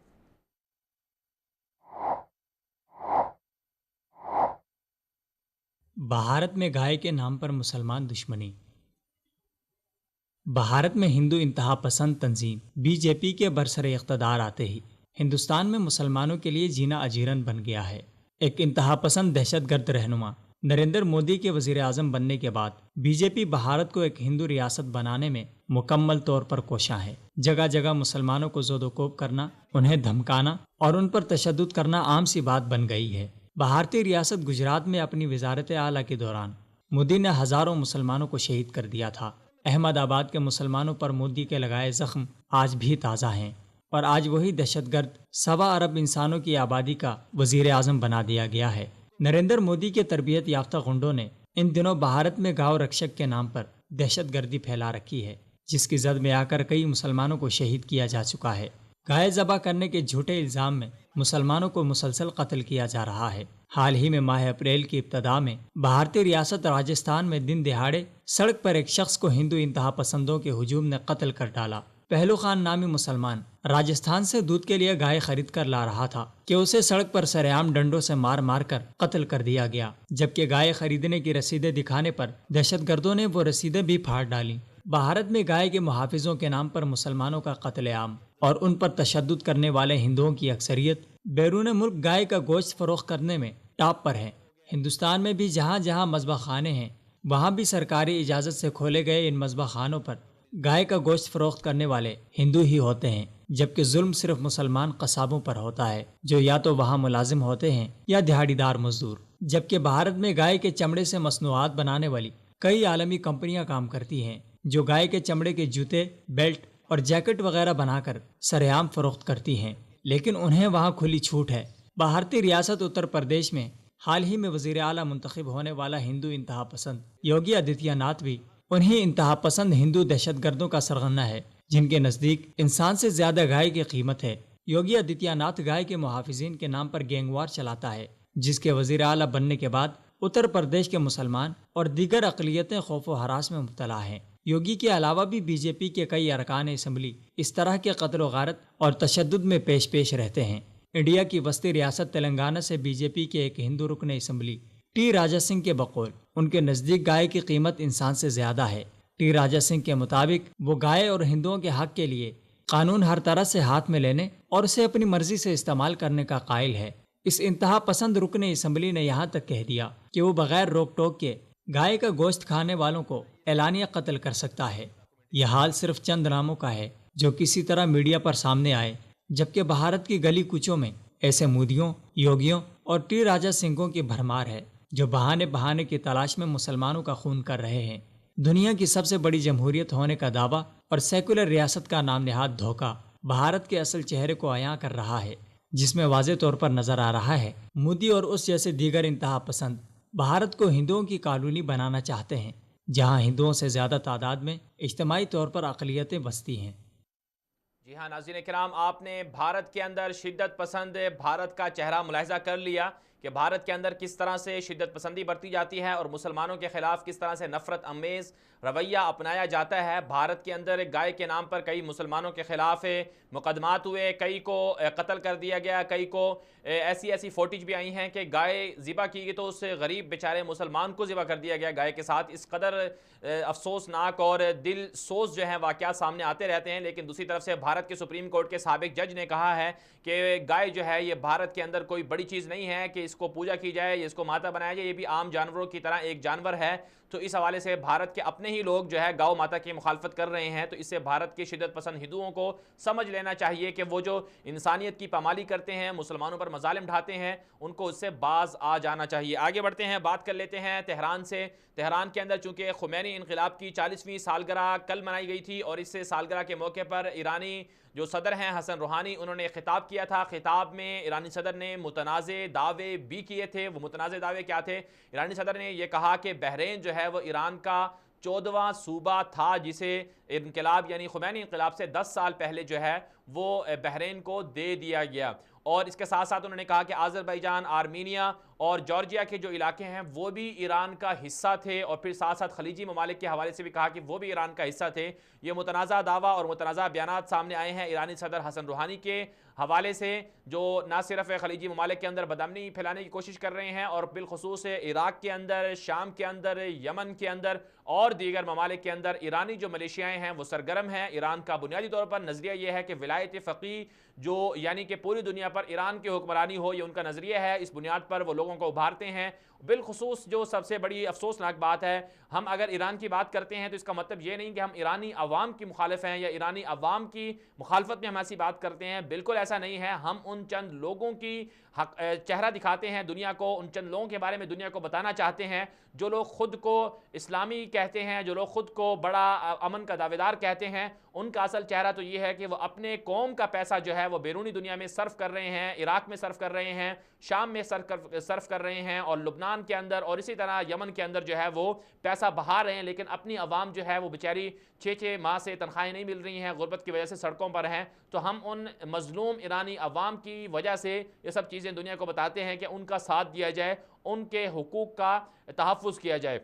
بھارت میں گائے کے نام پر مسلمان دشمنی۔ بھارت میں ہندو انتہا پسند تنظیم بی جے پی کے برسر اقتدار آتے ہی ہندوستان میں مسلمانوں کے لیے جینا اجیرن بن گیا ہے۔ ایک انتہا پسند دہشت گرد رہنما نریندر مودی کے وزیر اعظم بننے کے بعد بی جے پی بھارت کو ایک ہندو ریاست بنانے میں مکمل طور پر کوشاں ہے۔ جگہ جگہ مسلمانوں کو زود و کوب کرنا، انہیں دھمکانا اور ان پر تشدد کرنا عام سی بات بن گئی ہے۔ بھارتی ریاست گجرات میں اپنی وزارت اعلیٰ کے دوران مودی نے ہزاروں مسلمانوں کو شہید کر دیا تھا۔ احمد آباد کے مسلمانوں پر مودی کے لگائے زخم آج بھی تازہ ہیں، اور آج وہی دہشت گرد 1.25 ارب انسانوں کی آبادی کا وزیر اعظم بنا دیا گیا ہے۔ نریندر مودی کے تربیت یافتہ غنڈوں نے ان دنوں بھارت میں گاؤ رکشک کے نام پر دہشت گردی پھیلا رکھی ہے، جس کی زد میں آ کر کئی مسلمانوں کو شہید کیا جا چکا ہے۔ گائے ذبح کرنے کے جھوٹے الزام میں مسلمانوں کو مسلسل قتل کیا جا رہا ہے۔ حال ہی میں ماہ اپریل کی ابتدا میں بھارتی ریاست راجستھان میں دن دہاڑے سڑک پر ایک شخص کو ہندو انتہا پسندوں کے ہجوم نے قتل کر ڈالا۔ پہلو خان نامی مسلمان راجستھان سے دودھ کے لیے گائے خرید کر لا رہا تھا کہ اسے سڑک پر سرعام ڈنڈوں سے مار مار کر قتل کر دیا گیا، جبکہ گائے خریدنے کی رسیدیں دکھانے پر دہشت گردوں نے وہ رسیدیں بھی پھاڑ ڈالیں۔ بھارت میں گائے کے محافظوں کے نام پر مسلمانوں کا قتل عام اور ان پر تشدد کرنے والے ہندوؤں کی اکثریت بیرون ملک گائے کا گوشت فروخت کرنے میں ٹاپ پر ہے۔ ہندوستان میں بھی جہاں جہاں مذبح خانے ہیں، وہاں بھی سرکاری اجازت سے کھولے گئے ان مذبح خانوں پر گائے کا گوشت فروخت کرنے والے ہندو ہی ہوتے ہیں، جبکہ ظلم صرف مسلمان قصابوں پر ہوتا ہے جو یا تو وہاں ملازم ہوتے ہیں یا دہاڑی دار مزدور۔ جبکہ بھارت میں گائے کے چمڑے سے مصنوعات بنانے والی کئی عالمی کمپنیاں کام کرتی ہیں جو گائے کے چمڑے کے جوتے، بیلٹ اور جیکٹ وغیرہ بنا کر سرعام فروخت کرتی ہیں، لیکن انہیں وہاں کھلی چھوٹ ہے۔ بھارتی ریاست اتر پردیش میں حال ہی میں وزیر اعلیٰ منتخب ہونے والا ہندو انتہا پسند یوگی آدتیہ ناتھ بھی انہی انتہا پسند ہندو دہشت گردوں کا سرغنہ ہے جن کے نزدیک انسان سے زیادہ گائے کی قیمت ہے۔ یوگی آدتیہ ناتھ گائے کے محافظین کے نام پر گینگ وار چلاتا ہے، جس کے وزیر اعلیٰ بننے کے بعد اتر پردیش کے مسلمان اور دیگر اقلیتیں خوف و ہراس میں مبتلا ہیں۔ یوگی کے علاوہ بھی بی جے پی کے کئی ارکان اسمبلی اس طرح کے قتل و غارت اور تشدد میں پیش رہتے ہیں۔ انڈیا کی وسطی ریاست تلنگانہ سے بی جے پی کے ایک ہندو رکن اسمبلی ٹی راجا سنگھ کے بقول ان کے نزدیک گائے کی قیمت انسان سے زیادہ ہے۔ ٹی راجا سنگھ کے مطابق وہ گائے اور ہندوؤں کے حق کے لیے قانون ہر طرح سے ہاتھ میں لینے اور اسے اپنی مرضی سے استعمال کرنے کا قائل ہے۔ اس انتہا پسند رکن اسمبلی نے یہاں تک کہہ دیا کہ وہ بغیر روک ٹوک کے گائے کا گوشت کھانے والوں کو اعلانیہ قتل کر سکتا ہے۔ یہ حال صرف چند ناموں کا ہے جو کسی طرح میڈیا پر سامنے آئے، جبکہ بھارت کی گلی کوچوں میں ایسے مودیوں، یوگیوں اور ٹی راجا سنگھوں کی بھرمار ہے جو بہانے کی تلاش میں مسلمانوں کا خون کر رہے ہیں۔ دنیا کی سب سے بڑی جمہوریت ہونے کا دعویٰ اور سیکولر ریاست کا نام نہاد دھوکہ بھارت کے اصل چہرے کو عیاں کر رہا ہے، جس میں واضح طور پر نظر آ رہا ہے مودی اور اس جیسے دیگر انتہا پسند بھارت کو ہندوؤں کی کالونی بنانا چاہتے ہیں، جہاں ہندوؤں سے زیادہ تعداد میں اجتماعی طور پر اقلیتیں بستی ہیں۔ جی ہاں ناظرین کرام، آپ نے بھارت کے اندر شدت پسند بھارت کا چہرہ ملاحظہ کر لیا کہ بھارت کے اندر کس طرح سے شدت پسندی برتی جاتی ہے اور مسلمانوں کے خلاف کس طرح سے نفرت امیز رویہ اپنایا جاتا ہے۔ بھارت کے اندر گائے کے نام پر کئی مسلمانوں کے خلاف مقدمات ہوئے، کئی کو قتل کر دیا گیا، کئی کو ایسی فوٹیج بھی آئی ہیں کہ گائے ذبح کی گئی تو اس غریب بیچارے مسلمان کو ذبح کر دیا گیا گائے کے ساتھ۔ اس قدر افسوسناک اور دل سوز جو ہیں واقعات سامنے آتے رہتے ہیں، لیکن دوسری طرف سے بھارت کے سپریم کورٹ کے سابق جج نے کہا ہے کہ گائے جو ہے یہ بھارت کے اندر کوئی بڑی چیز نہیں ہے کہ اس کو پوجا کی جائے، اس کو ماتا بنایا جائے، یہ بھی عام جانوروں کی طرح ایک جانور ہے۔ تو اس حوالے سے بھارت کے اپنے ہی لوگ جو ہے گاؤ ماتا کی مخالفت کر رہے ہیں، تو اس سے بھارت کے شدت پسند ہندوؤں کو سمجھ لینا چاہیے کہ وہ جو انسانیت کی پامالی کرتے ہیں، مسلمانوں پر مظالم ڈھاتے ہیں، ان کو اس سے باز آ جانا چاہیے۔ آگے بڑھتے ہیں، بات کر لیتے ہیں تہران سے۔ تہران کے اندر چونکہ خمینی انقلاب کی 40ویں سالگرہ کل منائی گئی تھی اور اس سالگرہ کے موقع پر ایرانی جو صدر ہیں حسن روحانی، انہوں نے خطاب کیا تھا۔ خطاب میں ایرانی صدر نے متنازع دعوے بھی کیے تھے۔ وہ متنازع دعوے کیا تھے؟ ایرانی صدر نے یہ کہا کہ بحرین جو ہے وہ ایران کا 14واں صوبہ تھا، جسے انقلاب یعنی خمینی انقلاب سے 10 سال پہلے جو ہے وہ بحرین کو دے دیا گیا۔ اور اس کے ساتھ ساتھ انہوں نے کہا کہ آذربائیجان، آرمینیا اور جارجیا کے جو علاقے ہیں وہ بھی ایران کا حصہ تھے، اور پھر ساتھ ساتھ خلیجی ممالک کے حوالے سے بھی کہا کہ وہ بھی ایران کا حصہ تھے۔ یہ متنازع دعویٰ اور متنازع بیانات سامنے آئے ہیں ایرانی صدر حسن روحانی کے حوالے سے، جو نہ صرف خلیجی ممالک کے اندر بدامنی پھیلانے کی کوشش کر رہے ہیں اور بالخصوص عراق کے اندر، شام کے اندر، یمن کے اندر اور دیگر ممالک کے اندر ایرانی جو ملیشیائیں ہیں وہ سرگرم ہیں۔ ایران کا بنیادی طور پر نظریہ یہ ہے کہ ولایت فقیہ جو یعنی کہ پوری دنیا پر ایران کی حکمرانی ہو، یہ ان کا نظریہ ہے۔ اس بنیاد پر وہ لوگوں کو ابھارتے ہیں۔ بالخصوص جو سب سے بڑی افسوسناک بات ہے، ہم اگر ایران کی بات کرتے ہیں تو اس کا مطلب یہ نہیں کہ ہم ایرانی عوام کی مخالف ہیں یا ایرانی عوام کی مخالفت میں ہم ایسی بات کرتے ہیں، بالکل ایسا نہیں ہے۔ ہم ان چند لوگوں کی چہرہ دکھاتے ہیں دنیا کو، ان چند لوگوں کے بارے میں دنیا کو بتانا چاہتے ہیں جو لوگ خود کو اسلامی کہتے ہیں، جو لوگ خود کو بڑا امن کا دعویدار کہتے ہیں۔ ان کا اصل چہرہ تو یہ ہے کہ وہ اپنے قوم کا پیسہ جو ہے وہ بیرونی دنیا میں صرف کر رہے ہیں، عراق میں صرف کر رہے ہیں، شام میں صرف کر رہے ہیں اور لبنان کے اندر اور اسی طرح یمن کے اندر جو ہے وہ پیسہ بہا رہے ہیں، لیکن اپنی عوام جو ہے وہ بیچاری 6 ماہ سے تنخواہیں نہیں مل رہی ہیں، غربت کی وجہ سے سڑکوں پر ہیں۔ تو ہم ان مظلوم ایرانی عوام کی وجہ سے یہ سب چیزیں دنیا کو بتاتے ہیں کہ ان کا ساتھ دیا جائے، ان کے حقوق کا تحفظ کیا جائے۔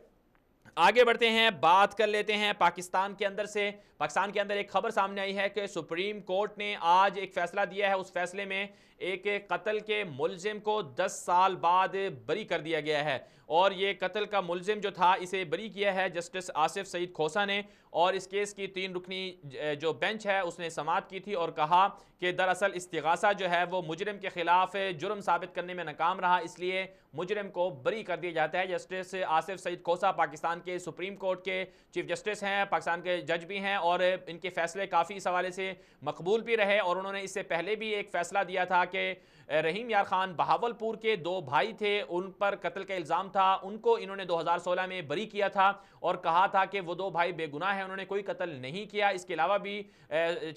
آگے بڑھتے ہیں، بات کر لیتے ہیں پاکستان کے اندر سے۔ پاکستان کے اندر ایک خبر سامنے آئی ہے کہ سپریم کورٹ نے آج ایک فیصلہ دیا ہے۔ اس فیصلے میں ایک قتل کے ملزم کو 10 سال بعد بری کر دیا گیا ہے، اور یہ قتل کا ملزم جو تھا اسے بری کیا ہے جسٹس آصف سعید کھوسہ نے، اور اس کیس کی 3 رکنی جو بینچ ہے اس نے سماعت کی تھی اور کہا کہ دراصل استغاثہ جو ہے وہ مجرم کے خلاف جرم ثابت کرنے میں ناکام رہا، اس لیے مجرم کو بری کر دیا جاتا ہے۔ جسٹس آصف سعید کھوسہ پاکستان کے سپریم کورٹ کے چیف جسٹس ہیں، پاکستان کے جج بھی ہیں، اور ان کے فیصلے کافی اس حوالے سے مقبول بھی رہے، اور انہوں نے اس سے پہلے بھی ایک فیصلہ دیا تھا کہ رحیم یار خان بہاولپور کے 2 بھائی تھے، ان پر قتل کا الزام تھا، ان کو انہوں نے 2016 میں بری کیا تھا اور کہا تھا کہ وہ 2 بھائی بے گناہ ہیں، انہوں نے کوئی قتل نہیں کیا۔ اس کے علاوہ بھی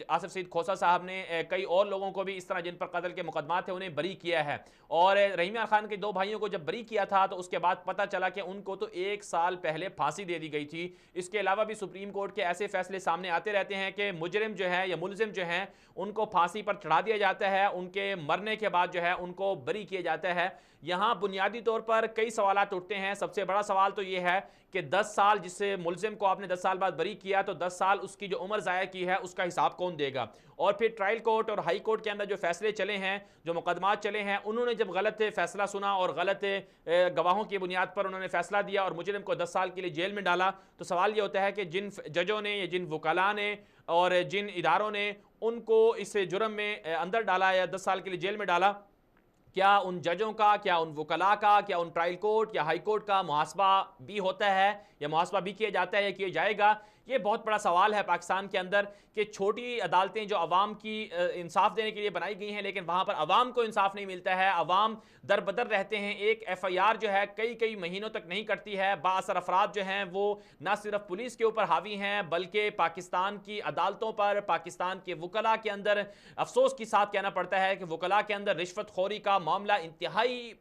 آصف سعید کھوسہ صاحب نے کئی اور لوگوں کو بھی اس طرح جن پر قتل کے مقدمات تھے انہیں بری کیا ہے، اور رحیم یار خان کے 2 بھائیوں کو جب بری کیا تھا تو اس کے بعد پتہ چلا کہ ان کو تو 1 سال پہلے پھانسی دے دی گئی تھی۔ اس کے علاوہ بھی سپریم کورٹ کے ایسے فیصلے سامنے آتے رہتے ہیں کہ مجرم جو ہے یا ملزم جو ہیں ان کو پھانسی پر چڑھا دیا جاتا ہے، ان کے مرنے کے بعد جو ہے ان کو بری کیا جاتا ہے۔ یہاں بنیادی طور پر کئی سوالات اٹھتے ہیں. سب سے بڑا سوال تو یہ ہے کہ 10 سال جس ملزم کو آپ نے 10 سال بعد بری کیا تو 10 سال اس کی جو عمر ضائع کی ہے اس کا حساب کون دے گا؟ اور پھر ٹرائل کورٹ اور ہائی کورٹ کے اندر جو فیصلے چلے ہیں، جو مقدمات چلے ہیں، انہوں نے جب غلط فیصلہ سنا اور غلط گواہوں کی بنیاد پر انہوں نے فیصلہ دیا اور مجرم کو 10 سال کے لیے جیل میں ڈالا، تو سوال یہ ہوتا ہے کہ جن ججوں نے یا جن وکلاء نے اور جن اداروں نے ان کو اس جرم میں اندر ڈالا یا 10 سال کے لیے جیل میں ڈالا، کیا ان ججوں کا، کیا ان وکلاء کا، کیا ان ٹرائل کورٹ یا ہائی کورٹ کا محاسبہ بھی ہوتا ہے یا محاسبہ بھی کیا جاتا ہے یا کیا جائے گا؟ یہ بہت بڑا سوال ہے پاکستان کے اندر کہ چھوٹی عدالتیں جو عوام کی انصاف دینے کے لیے بنائی گئی ہیں لیکن وہاں پر عوام کو انصاف نہیں ملتا ہے، عوام در بدر رہتے ہیں. ایک ایف آئی آر جو ہے کئی مہینوں تک نہیں کرتی ہے. بااثر افراد جو ہیں وہ نہ صرف پولیس کے اوپر حاوی ہیں بلکہ پاکستان کی عدالتوں پر، پاکستان کے وکلاء کے اندر افسوس کے ساتھ کہنا پڑتا ہے کہ وکلاء کے اندر رشوت خوری کا معاملہ انتہائی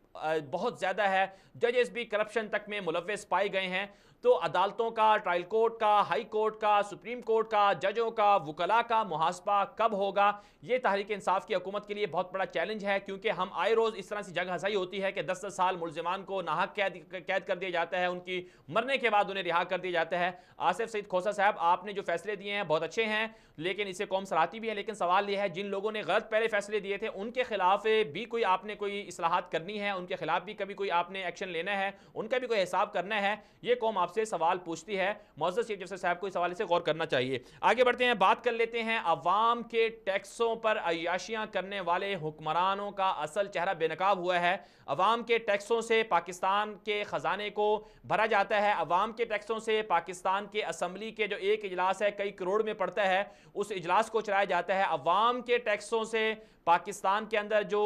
بہت زیادہ ہے. ججز بھی کرپشن تک میں ملوث پائے گئے ہیں. تو عدالتوں کا، ٹرائل کورٹ کا، ہائی کورٹ کا، سپریم کورٹ کا، ججوں کا، وکلاء کا محاسبہ کب ہوگا؟ یہ تحریک انصاف کی حکومت کے لیے بہت بڑا چیلنج ہے کیونکہ ہم آئے روز اس طرح سے جنگ ہنسائی ہوتی ہے کہ 10 سال ملزمان کو ناحق قید کر دیا جاتا ہے، ان کی مرنے کے بعد انہیں رہا کر دیا جاتا ہے. آصف سعید کھوسہ صاحب، آپ نے جو فیصلے دیے ہیں بہت اچھے ہیں لیکن اسے قوم سراہتی بھی ہے، لیکن سوال یہ ہے جن لوگوں نے غلط پہلے فیصلے دیے تھے ان کے خلاف بھی کوئی آپ نے کوئی اصلاحات کرنی ہے، ان کے خلاف بھی کبھی کوئی آپ نے ایکشن لینا ہے، ان کا بھی کوئی حساب کرنا ہے. یہ قوم آپ سے سوال پوچھتی ہے. معزز چیف جسٹس صاحب کو اس حوالے سے غور کرنا چاہیے. آگے بڑھتے ہیں، بات کر لیتے ہیں عوام کے ٹیکسوں پر عیاشیاں کرنے والے حکمرانوں کا اصل چہرہ بے نقاب ہوا ہے. عوام کے ٹیکسوں سے پاکستان کے خزانے کو بھرا جاتا ہے. عوام کے ٹیکسوں سے پاکستان کے اسمبلی کے جو ایک اجلاس ہے کئی کروڑ میں پڑتا ہے، اس اجلاس کو چلایا جاتا ہے. عوام کے ٹیکسوں سے پاکستان کے اندر جو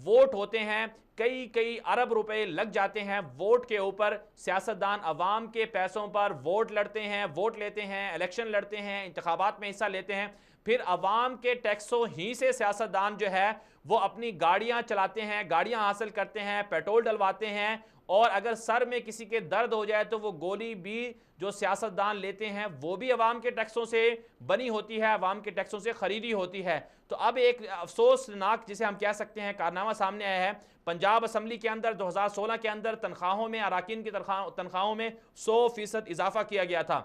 ووٹ ہوتے ہیں کئی ارب روپے لگ جاتے ہیں ووٹ کے اوپر. سیاستدان عوام کے پیسوں پر ووٹ لڑتے ہیں، ووٹ لیتے ہیں، الیکشن لڑتے ہیں، انتخابات میں حصہ لیتے ہیں. پھر عوام کے ٹیکسوں ہی سے سیاستدان جو ہے وہ اپنی گاڑیاں چلاتے ہیں، گاڑیاں حاصل کرتے ہیں، پیٹرول ڈلواتے ہیں، اور اگر سر میں کسی کے درد ہو جائے تو وہ گولی بھی جو سیاستدان لیتے ہیں وہ بھی عوام کے ٹیکسوں سے بنی ہوتی ہے، عوام کے ٹیکسوں سے خریدی ہوتی ہے. تو اب ایک افسوسناک جسے ہم کہہ سکتے ہیں کارنامہ سامنے آیا ہے. پنجاب اسمبلی کے اندر 2016 کے اندر تنخواہوں میں، اراکین کی تنخواہوں میں 100% اضافہ کیا گیا تھا.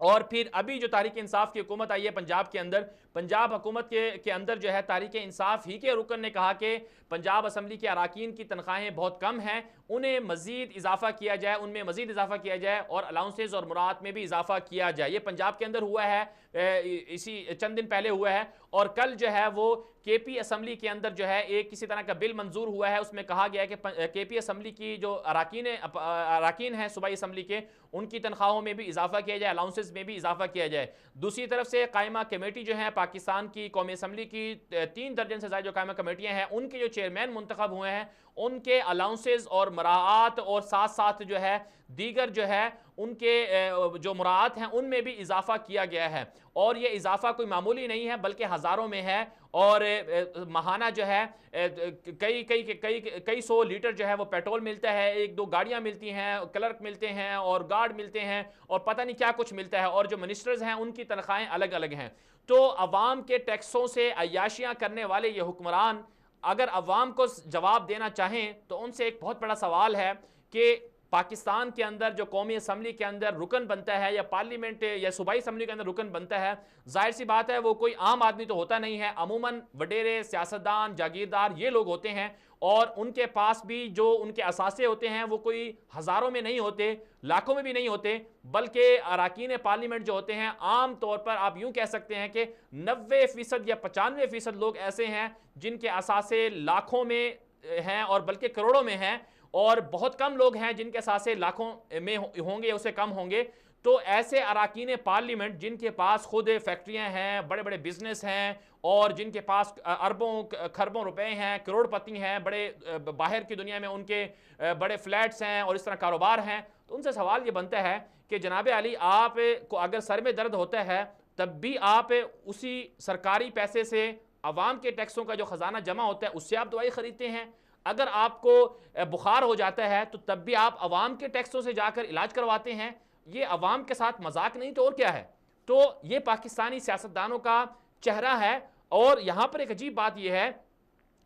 اور پھر ابھی جو تحریک انصاف کی حکومت آئی ہے پنجاب کے اندر، پنجاب حکومت کے اندر جو ہے تحریک انصاف ہی کے رکن نے کہا کہ پنجاب اسمبلی کے اراکین کی تنخواہیں بہت کم ہیں، انہیں مزید اضافہ کیا جائے، ان میں مزید اضافہ کیا جائے اور الاؤنسز اور مراعات میں بھی اضافہ کیا جائے. یہ پنجاب کے اندر ہوا ہے، اسی چند دن پہلے ہوا ہے. اور کل جو ہے وہ کے پی اسمبلی کے اندر جو ہے ایک کسی طرح کا بل منظور ہوا ہے. اس میں کہا گیا ہے کہ کے پی اسمبلی کی جو اراکین ہیں صوبائی اسمبلی کے، ان کی تنخواہوں میں بھی اضافہ کیا جائے، الاؤنسز میں بھی اضافہ کیا جائے. دوسری طرف سے قائمہ کمیٹی جو ہے پاکستان کی قومی اسمبلی کی 3 درجن سے زائد جو قائمہ کمیٹیاں ہیں، ان کے جو چیئرمین منتخب ہوئے ہیں ان کے الاؤنسز اور مراعات اور ساتھ جو ہے دیگر جو ہے ان کے جو مراعات ہیں ان میں بھی اضافہ کیا گیا ہے. اور یہ اضافہ کوئی معمولی نہیں ہے بلکہ ہزاروں میں ہے. اور ماہانہ جو ہے کئی سو لیٹر جو ہے وہ پیٹرول ملتا ہے، 1-2 گاڑیاں ملتی ہیں، کلرک ملتے ہیں اور گارڈ ملتے ہیں اور پتہ نہیں کیا کچھ ملتا ہے. اور جو منسٹرز ہیں ان کی تنخواہیں الگ الگ ہیں. تو عوام کے ٹیکسوں سے عیاشیاں کرنے والے یہ حکمران اگر عوام کو جواب دینا چاہیں تو ان سے ایک بہت بڑا سوال ہے کہ پاکستان کے اندر جو قومی اسمبلی کے اندر رکن بنتا ہے یا پارلیمنٹ یا صوبائی اسمبلی کے اندر رکن بنتا ہے، ظاہر سی بات ہے وہ کوئی عام آدمی تو ہوتا نہیں ہے. عموماً وڈیرے، سیاستدان، جاگیردار یہ لوگ ہوتے ہیں اور ان کے پاس بھی جو ان کے اثاثے ہوتے ہیں وہ کوئی ہزاروں میں نہیں ہوتے، لاکھوں میں بھی نہیں ہوتے، بلکہ اراکین پارلیمنٹ جو ہوتے ہیں عام طور پر آپ یوں کہہ سکتے ہیں کہ 90% یا 95% لوگ ایسے ہیں جن کے اثاثے لاکھوں میں ہیں اور بلکہ کروڑوں میں ہیں، اور بہت کم لوگ ہیں جن کے اثاثے لاکھوں میں ہوں گے یا اس سے کم ہوں گے. تو ایسے اراکین پارلیمنٹ جن کے پاس خود فیکٹریاں ہیں، بڑے بڑے بزنس ہیں اور جن کے پاس اربوں کھربوں روپے ہیں، کروڑ پتی ہیں، بڑے باہر کی دنیا میں ان کے بڑے فلیٹس ہیں اور اس طرح کاروبار ہیں، تو ان سے سوال یہ بنتا ہے کہ جناب علی آپ کو اگر سر میں درد ہوتا ہے تب بھی آپ اسی سرکاری پیسے سے عوام کے ٹیکسوں کا جو خزانہ جمع ہوتا ہے اس سے آپ دوائی خریدتے ہیں. اگر آپ کو بخار ہو جاتا ہے تو تب بھی آپ عوام کے ٹیکسوں سے جا کر علاج کرواتے ہیں. یہ عوام کے ساتھ مذاق نہیں تو اور کیا ہے؟ تو یہ پاکستانی سیاستدانوں کا چہرہ ہے. اور یہاں پر ایک عجیب بات یہ ہے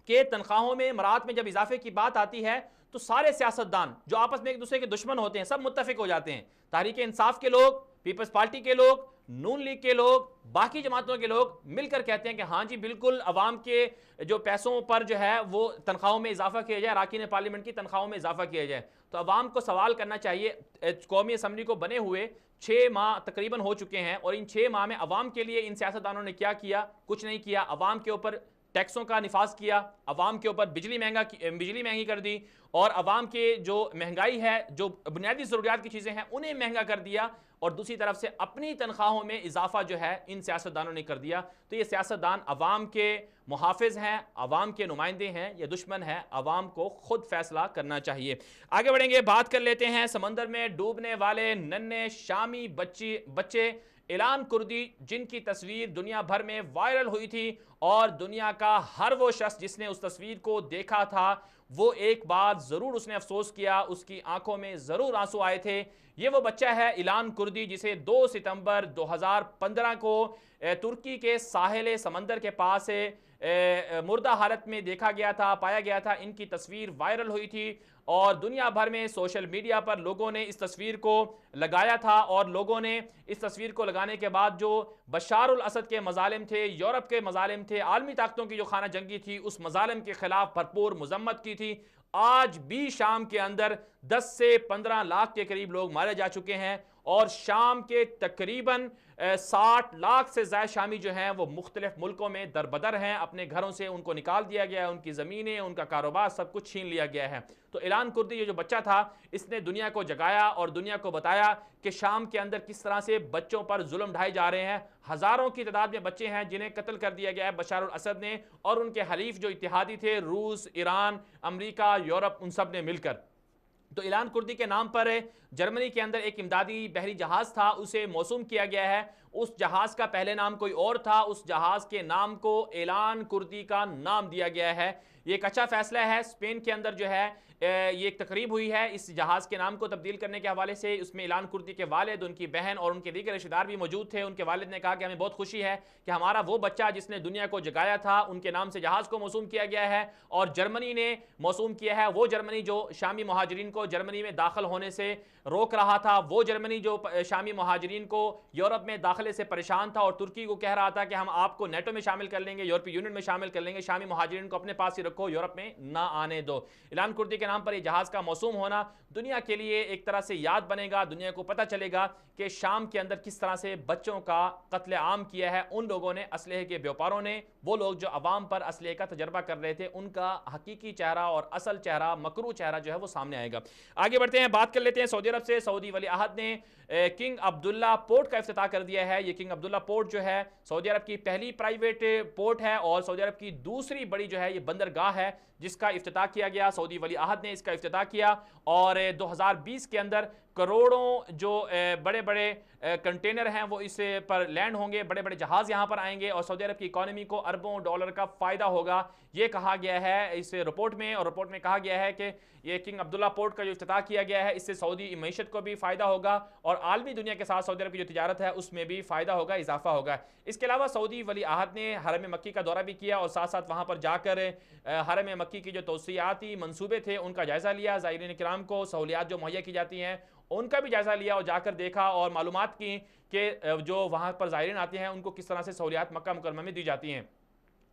کہ تنخواہوں میں، مراعات میں جب اضافے کی بات آتی ہے تو تو سارے سیاستدان جو آپس میں ایک دوسرے کے دشمن ہوتے ہیں سب متفق ہو جاتے ہیں. تحریک انصاف کے لوگ، پیپلز پارٹی کے لوگ، نون لیگ کے لوگ، باقی جماعتوں کے لوگ مل کر کہتے ہیں کہ ہاں جی بالکل عوام کے جو پیسوں پر جو ہے وہ تنخواہوں میں اضافہ کیا جائے، اراکین پارلیمنٹ کی تنخواہوں میں اضافہ کیا جائے. تو عوام کو سوال کرنا چاہیے. قومی اسمبلی کو بنے ہوئے 6 ماہ تقریباً ہو چکے ہیں، اور ان 6 ماہ میں عوام کے لیے ان سیاستدانوں نے کیا کیا؟ کچھ نہیں کیا. عوام کے اوپر ٹیکسوں کا نفاذ کیا، عوام کے اوپر بجلی مہنگی کر دی، اور عوام کے جو مہنگائی ہے، جو بنیادی ضروریات کی چیزیں ہیں انہیں مہنگا کر دیا، اور دوسری طرف سے اپنی تنخواہوں میں اضافہ جو ہے ان سیاستدانوں نے کر دیا. تو یہ سیاستدان عوام کے محافظ ہیں، عوام کے نمائندے ہیں یا دشمن ہیں؟ عوام کو خود فیصلہ کرنا چاہیے. آگے بڑھیں گے، بات کر لیتے ہیں سمندر میں ڈوبنے والے ننھے شامی بچے ایلان کردی، جن کی تصویر دنیا بھر میں وائرل ہوئی تھی، اور دنیا کا ہر وہ شخص جس نے اس تصویر کو دیکھا تھا وہ ایک بات ضرور اس نے افسوس کیا، اس کی آنکھوں میں ضرور آنسو آئے تھے. یہ وہ بچہ ہے ایلان کردی، جسے 2 ستمبر 2015 کو ترکی کے ساحل سمندر کے پاس مردہ حالت میں دیکھا گیا تھا، پایا گیا تھا. ان کی تصویر وائرل ہوئی تھی، اور دنیا بھر میں سوشل میڈیا پر لوگوں نے اس تصویر کو لگایا تھا، اور لوگوں نے اس تصویر کو لگانے کے بعد جو بشار الاسد کے مظالم تھے، یورپ کے مظالم تھے، عالمی طاقتوں کی جو خانہ جنگی تھی، اس مظالم کے خلاف بھرپور مذمت کی تھی. آج بھی شام کے اندر 10 سے 15 لاکھ کے قریب لوگ مارے جا چکے ہیں، اور شام کے تقریباً 60 لاکھ سے زائد شامی جو ہیں وہ مختلف ملکوں میں دربدر ہیں. اپنے گھروں سے ان کو نکال دیا گیا ہے، ان کی زمینیں، ان کا کاروبار سب کچھ چھین لیا گیا ہے. تو ایلان کردی یہ جو بچہ تھا، اس نے دنیا کو جگایا اور دنیا کو بتایا کہ شام کے اندر کس طرح سے بچوں پر ظلم ڈھائے جا رہے ہیں. ہزاروں کی تعداد میں بچے ہیں جنہیں قتل کر دیا گیا ہے بشار الاسد نے اور ان کے حلیف جو اتحادی تھے، روس، ایران، امریکہ، یورپ، ان سب نے مل کر. تو ایلان کردی کے نام پر جرمنی کے اندر ایک امدادی بحری جہاز تھا، اسے موسوم کیا گیا ہے. اس جہاز کا پہلے نام کوئی اور تھا، اس جہاز کے نام کو ایلان کردی کا نام دیا گیا ہے. یہ ایک اچھا فیصلہ ہے. اسپین کے اندر جو ہے یہ ایک تقریب ہوئی ہے اس جہاز کے نام کو تبدیل کرنے کے حوالے سے. اس میں ایلان کردی کے والد، ان کی بہن اور ان کے دیگر رشتہ دار بھی موجود تھے. ان کے والد نے کہا کہ ہمیں بہت خوشی ہے کہ ہمارا وہ بچہ جس نے دنیا کو جگایا تھا، ان کے نام سے جہاز کو موسوم کیا گیا ہے، اور جرمنی نے موسوم کیا ہے. وہ جرمنی جو شامی مہاجرین کو جرمنی میں داخل ہونے سے روک رہا تھا، وہ جرمنی جو شامی مہاجرین کو یورپ میں داخلے سے پریشان تھا اور ترکی کو کہہ رہا تھا کہ ہم آپ کو نیٹو میں شامل کر لیں گے، یورپی یونین میں شامل کر لیں گے، شامی مہاجرین کو اپنے پاس ہی رکھو، یورپ میں نہ آنے دو. ایلان کردی کے نام پر یہ جہاز کا موسوم ہونا دنیا کے لیے ایک طرح سے یاد بنے گا. دنیا کو پتہ چلے گا کہ شام کے اندر کس طرح سے بچوں کا قتل عام کیا ہے ان لوگوں نے، اسلحے کے بیوپاروں نے. وہ لوگ جو عوام پر اسلحے کا تجربہ کر رہے تھے، ان کا حقیقی چہرہ اور اصل چہرہ، مکروہ چہرہ جو ہے وہ سامنے آئے گا. آگے بڑھتے ہیں، بات کر لیتے ہیں سعودی عرب سے. سعودی ولی عہد نے کنگ عبداللہ پورٹ کا افتتاح کر دیا ہے. یہ کنگ عبداللہ پورٹ جو ہے سعودی عرب کی پہلی پرائیویٹ پورٹ ہے اور سعودی عرب کی دوسری بڑی جو ہے یہ بندرگاہ ہے جس کا افتتاح کیا گیا. سعودی ولی عہد نے اس کا افتتاح کیا اور 2020 کے اندر کروڑوں جو بڑے بڑے کنٹینر ہیں وہ اس پر لینڈ ہوں گے، بڑے بڑے جہاز یہاں پر آئیں گے اور سعودی عرب کی اکانومی کو اربوں ڈالر کا فائدہ ہوگا، یہ کہا گیا ہے اس رپورٹ میں. اور رپورٹ میں کہا گیا ہے کہ یہ کنگ عبداللہ پورٹ کا جو افتتاح کیا گیا ہے اس سے سعودی معیشت کو بھی فائدہ ہوگا اور عالمی دنیا کے ساتھ سعودی عرب کی جو تجارت ہے اس میں بھی فائدہ ہوگا، اضافہ ہوگا. اس کے علاوہ سعودی ولی عہد نے حرم مکی کا دورہ بھی کیا اور ساتھ ساتھ وہاں پر جا کر حرم مکی کی جو توسیعاتی منصوبے تھے ان کا جائزہ لیا. زائرین کرام کو سہولیات جو مہیا کی جاتی ہیں ان کا بھی جائزہ لیا اور جا کر دیکھا اور معلومات کی کہ جو وہاں پر زائرین آتے ہیں ان کو کس طرح سے سہولیات مکہ مکرمہ میں دی جاتی ہیں.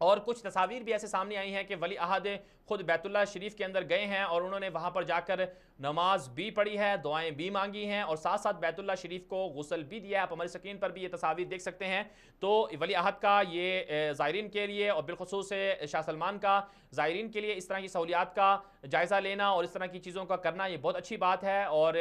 اور کچھ تصاویر بھی ایسے سامنے آئی ہیں کہ ولی عہد خود بیت اللہ شریف کے اندر گئے ہیں اور انہوں نے وہاں پر جا کر نماز بھی پڑھی ہے، دعائیں بھی مانگی ہیں اور ساتھ ساتھ بیت اللہ شریف کو غسل بھی دیا ہے. آپ ہماری سکرین پر بھی یہ تصاویر دیکھ سکتے ہیں. تو ولی عہد کا یہ زائرین کے لیے اور بالخصوص شاہ سلمان کا زائرین کے لیے اس طرح کی سہولیات کا جائزہ لینا اور اس طرح کی چیزوں کا کرنا یہ بہت اچھی بات ہے. اور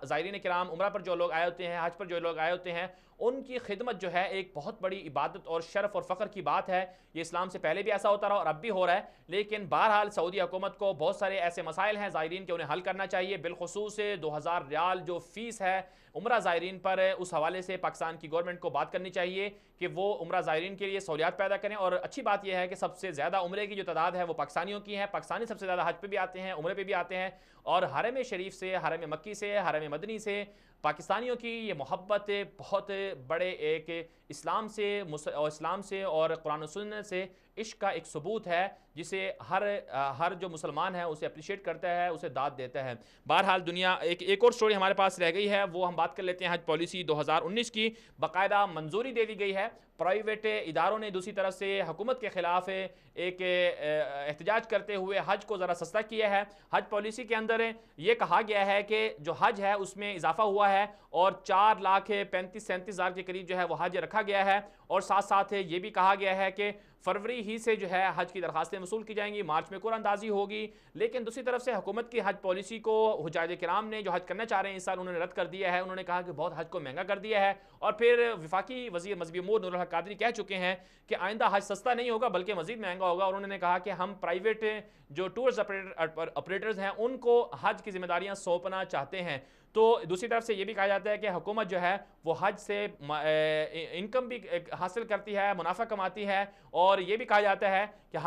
زائرین کرام عمرہ پر جو لوگ آئے ہوتے ہیں، حج پر جو لوگ آئے ہوتے ہیں، ان کی خدمت جو ہے ایک بہت بڑی عبادت اور شرف اور فخر کی بات ہے. یہ اسلام سے پہلے بھی ایسا ہوتا رہا اور اب بھی ہو رہا ہے، لیکن بہرحال سعودی حکومت کو بہت سارے ایسے مسائل ہیں زائرین کے، انہیں حل کرنا چاہیے. بالخصوص 2000 ریال جو فیس ہے عمرہ زائرین پر، اس حوالے سے پاکستان کی گورنمنٹ کو بات کرنی چاہیے کہ وہ عمرہ زائرین کے لیے سہولیات پیدا کریں. اور اچھی بات یہ ہے کہ سب سے زیادہ عمرے کی جو تعداد ہے وہ پاکستانیوں کی ہے. پاکستانی سب سے زیادہ حج پہ بھی آتے ہیں، عمرے پہ بھی آتے ہیں اور حرم شریف سے، حرم مکی سے، حرم مدنی سے پاکستانیوں کی یہ محبت بہت بڑے ایک اسلام سے اور قرآن و سنت سے عشق کا ایک ثبوت ہے جسے ہر جو مسلمان ہے اسے اپریشیٹ کرتا ہے، اسے داد دیتا ہے۔ بہرحال دنیا ایک اور سٹوری ہمارے پاس رہ گئی ہے، وہ ہم بات کر لیتے ہیں حج پالیسی 2019 کی۔ باقاعدہ منظوری دے دی گئی ہے، پرائیویٹ اداروں نے دوسری طرف سے حکومت کے خلاف ایک احتجاج کرتے ہوئے حج کو ذرا سستا کیا ہے۔ حج پالیسی کے اندر یہ کہا گیا ہے کہ جو حج ہے اس میں اضافہ ہوا ہے اور 4,35,37,000 کے قریب جو ہے وہ حج رکھا گیا ہے، اور ساتھ ساتھ یہ بھی کہا گیا ہے کہ فروری ہی سے جو ہے حج کی درخواستیں وصول کی جائیں گی، مارچ میں قرعہ اندازی ہوگی۔ لیکن دوسری طرف سے حکومت کی حج پالیسی کو حجاج کرام نے جو حج کرنا چاہ رہے ہیں اس سال انہوں نے رد کر دیا ہے۔ انہوں نے کہا کہ بہت حج کو مہنگا کر دیا ہے، اور پھر وفاقی وزیر مذہبی امور نور الحق قادری کہہ چکے ہیں کہ آئندہ حج سستا نہیں ہوگا بلکہ مزید مہنگا ہوگا، اور انہوں نے کہا کہ ہم پرائیویٹ جو ٹورز آپریٹرز ہیں ان کو حج کی ذمہ داریاں سونپنا چاہتے ہیں۔ تو دوسری طرف سے یہ بھی کہا جاتا ہے کہ حکومت جو ہے وہ حج سے انکم بھی حاصل کرتی ہے، منافع کماتی ہے، اور یہ بھی کہا جاتا ہے کہ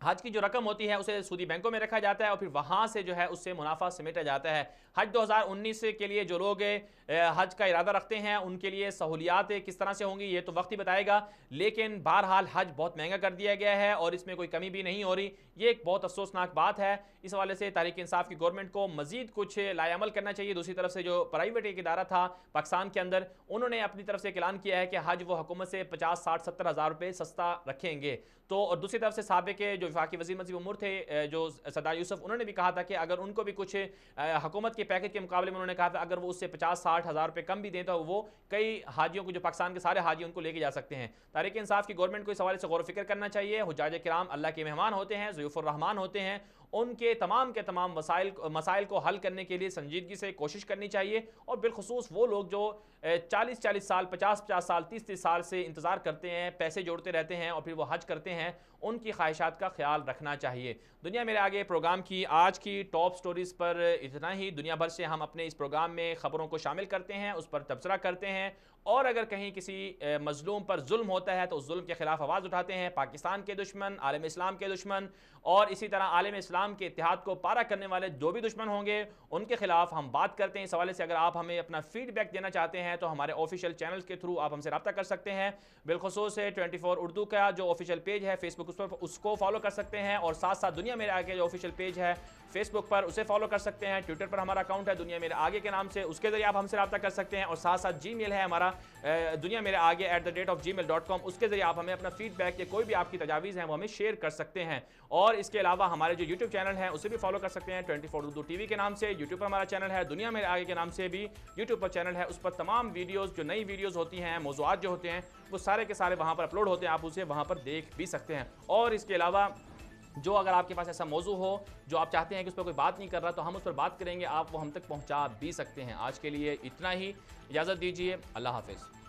حج کی جو رقم ہوتی ہے اسے سودی بینکوں میں رکھا جاتا ہے اور پھر وہاں سے جو ہے اس سے منافع سمیٹا جاتا ہے۔ حج 2019 کے لیے جو لوگ حج کا ارادہ رکھتے ہیں ان کے لیے سہولیات کس طرح سے ہوں گی یہ تو وقت ہی بتائے گا، لیکن بہرحال حج بہت مہنگا کر دیا گیا ہے اور اس میں کوئی کمی بھی نہیں ہو رہی۔ یہ ایک بہت افسوسناک بات ہے۔ اس حوالے سے تحریک انصاف کی گورنمنٹ کو مزید کچھ لائے عمل کرنا چاہیے۔ دوسری طرف سے جو پرائیویٹ ایک ادارہ تھا پاکستان کے اندر، انہوں نے اپنی طرف سے اعلان کیا ہے کہ حج وہ حکومت سے 50, 60, 70 ہزار روپے سستا رکھیں گے۔ تو اور دوسری طرف سے سابق جو وفاقی وزیر مذہبی امور تھے جو سردار یوسف، انہوں نے بھی کہا تھا کہ اگر ان کو بھی کچھ حکومت کے پیکج کے مقابلے میں انہوں نے کہا تھا اگر وہ اس سے 50, 60 ہزار روپے کم بھی دیں تو وہ کئی حاجیوں کو جو پاکستان کے سارے حاجی ان کو لے کے جا سکتے ہیں۔ تحریک انصاف کی گورنمنٹ کو اس حوالے سے غور و فکر کرنا چاہیے۔ حجاج کرام اللہ کے مہمان ہوتے ہیں، ضیوف الرحمان ہوتے ہیں، ان کے تمام مسائل کو حل کرنے کے لیے سنجیدگی سے کوشش کرنی چاہیے، اور بالخصوص وہ لوگ جو 40 سال 50 سال 30 سال سے انتظار کرتے ہیں، پیسے جوڑتے رہتے ہیں اور پھر وہ حج کرتے ہیں، ان کی خواہشات کا خیال رکھنا چاہیے۔ دنیا میرے آگے پروگرام کی آج کی ٹاپ سٹوریز پر اتنا ہی۔ دنیا بھر سے ہم اپنے اس پروگرام میں خبروں کو شامل کرتے ہیں، اس پر تبصرہ کرتے ہیں، اور اگر کہیں کسی مظلوم پر ظلم ہوتا ہے تو اس ظلم کے خلاف آواز اٹھاتے ہیں۔ پاکستان کے دشمن، عالم اسلام کے دشمن، اور اسی طرح عالم اسلام کے اتحاد کو پارا کرنے والے جو بھی دشمن ہوں گے ان کے خلاف ہم بات کرتے ہیں۔ اس حوالے سے اگر آپ ہمیں اپنا فیڈ بیک دینا چاہتے ہیں تو ہمارے آفیشیل چینلز کے تھرو آپ ہم سے رابطہ کر سکتے ہیں۔ بالخصوص 24 اردو کا جو آفیشیل پیج ہے فیس بک، اس کو فالو کر سکتے ہیں، اور ساتھ ساتھ دنیا میرے آگے جو آفیشیل پیج ہے فیس بک پر اسے فالو کر سکتے ہیں۔ ٹویٹر پر ہمارا اکاؤنٹ ہے دنیا میرے آگے کے نام سے، اس کے ذریعے آپ ہم سے رابطہ کر سکتے ہیں، اور ساتھ ساتھ جی میل ہے ہمارا دنیا میرے آگے @gmail.com، اس کے ذریعے آپ ہمیں اپنا فیڈ بیک یا کوئی بھی آپ کی تجاویز ہیں وہ ہمیں شیئر کر سکتے ہیں۔ اور اس کے علاوہ ہمارے جو یوٹیوب چینل ہے اسے بھی فالو کر سکتے ہیں 24 اردو ٹی وی کے نام سے۔ یوٹیوب پر ہمارا چینل ہے، دنیا میرے آگے کے نام سے بھی یوٹیوب پر چینل ہے، اس پر تمام ویڈیوز جو نئی ویڈیوز ہوتی ہیں، موضوعات جو ہوتے ہیں وہ سارے کے سارے وہاں پر اپلوڈ ہوتے ہیں، آپ اسے وہاں پر دیکھ بھی سکتے ہیں۔ اور اس کے علاوہ جو اگر آپ کے پاس ایسا موضوع ہو جو آپ چاہتے ہیں کہ اس پر کوئی بات نہیں کر رہا تو ہم اس پر بات کریں گے، آپ وہ ہم تک پہنچا بھی سکتے ہیں۔ آج کے لیے اتنا ہی، اجازت دیجیے، اللہ حافظ۔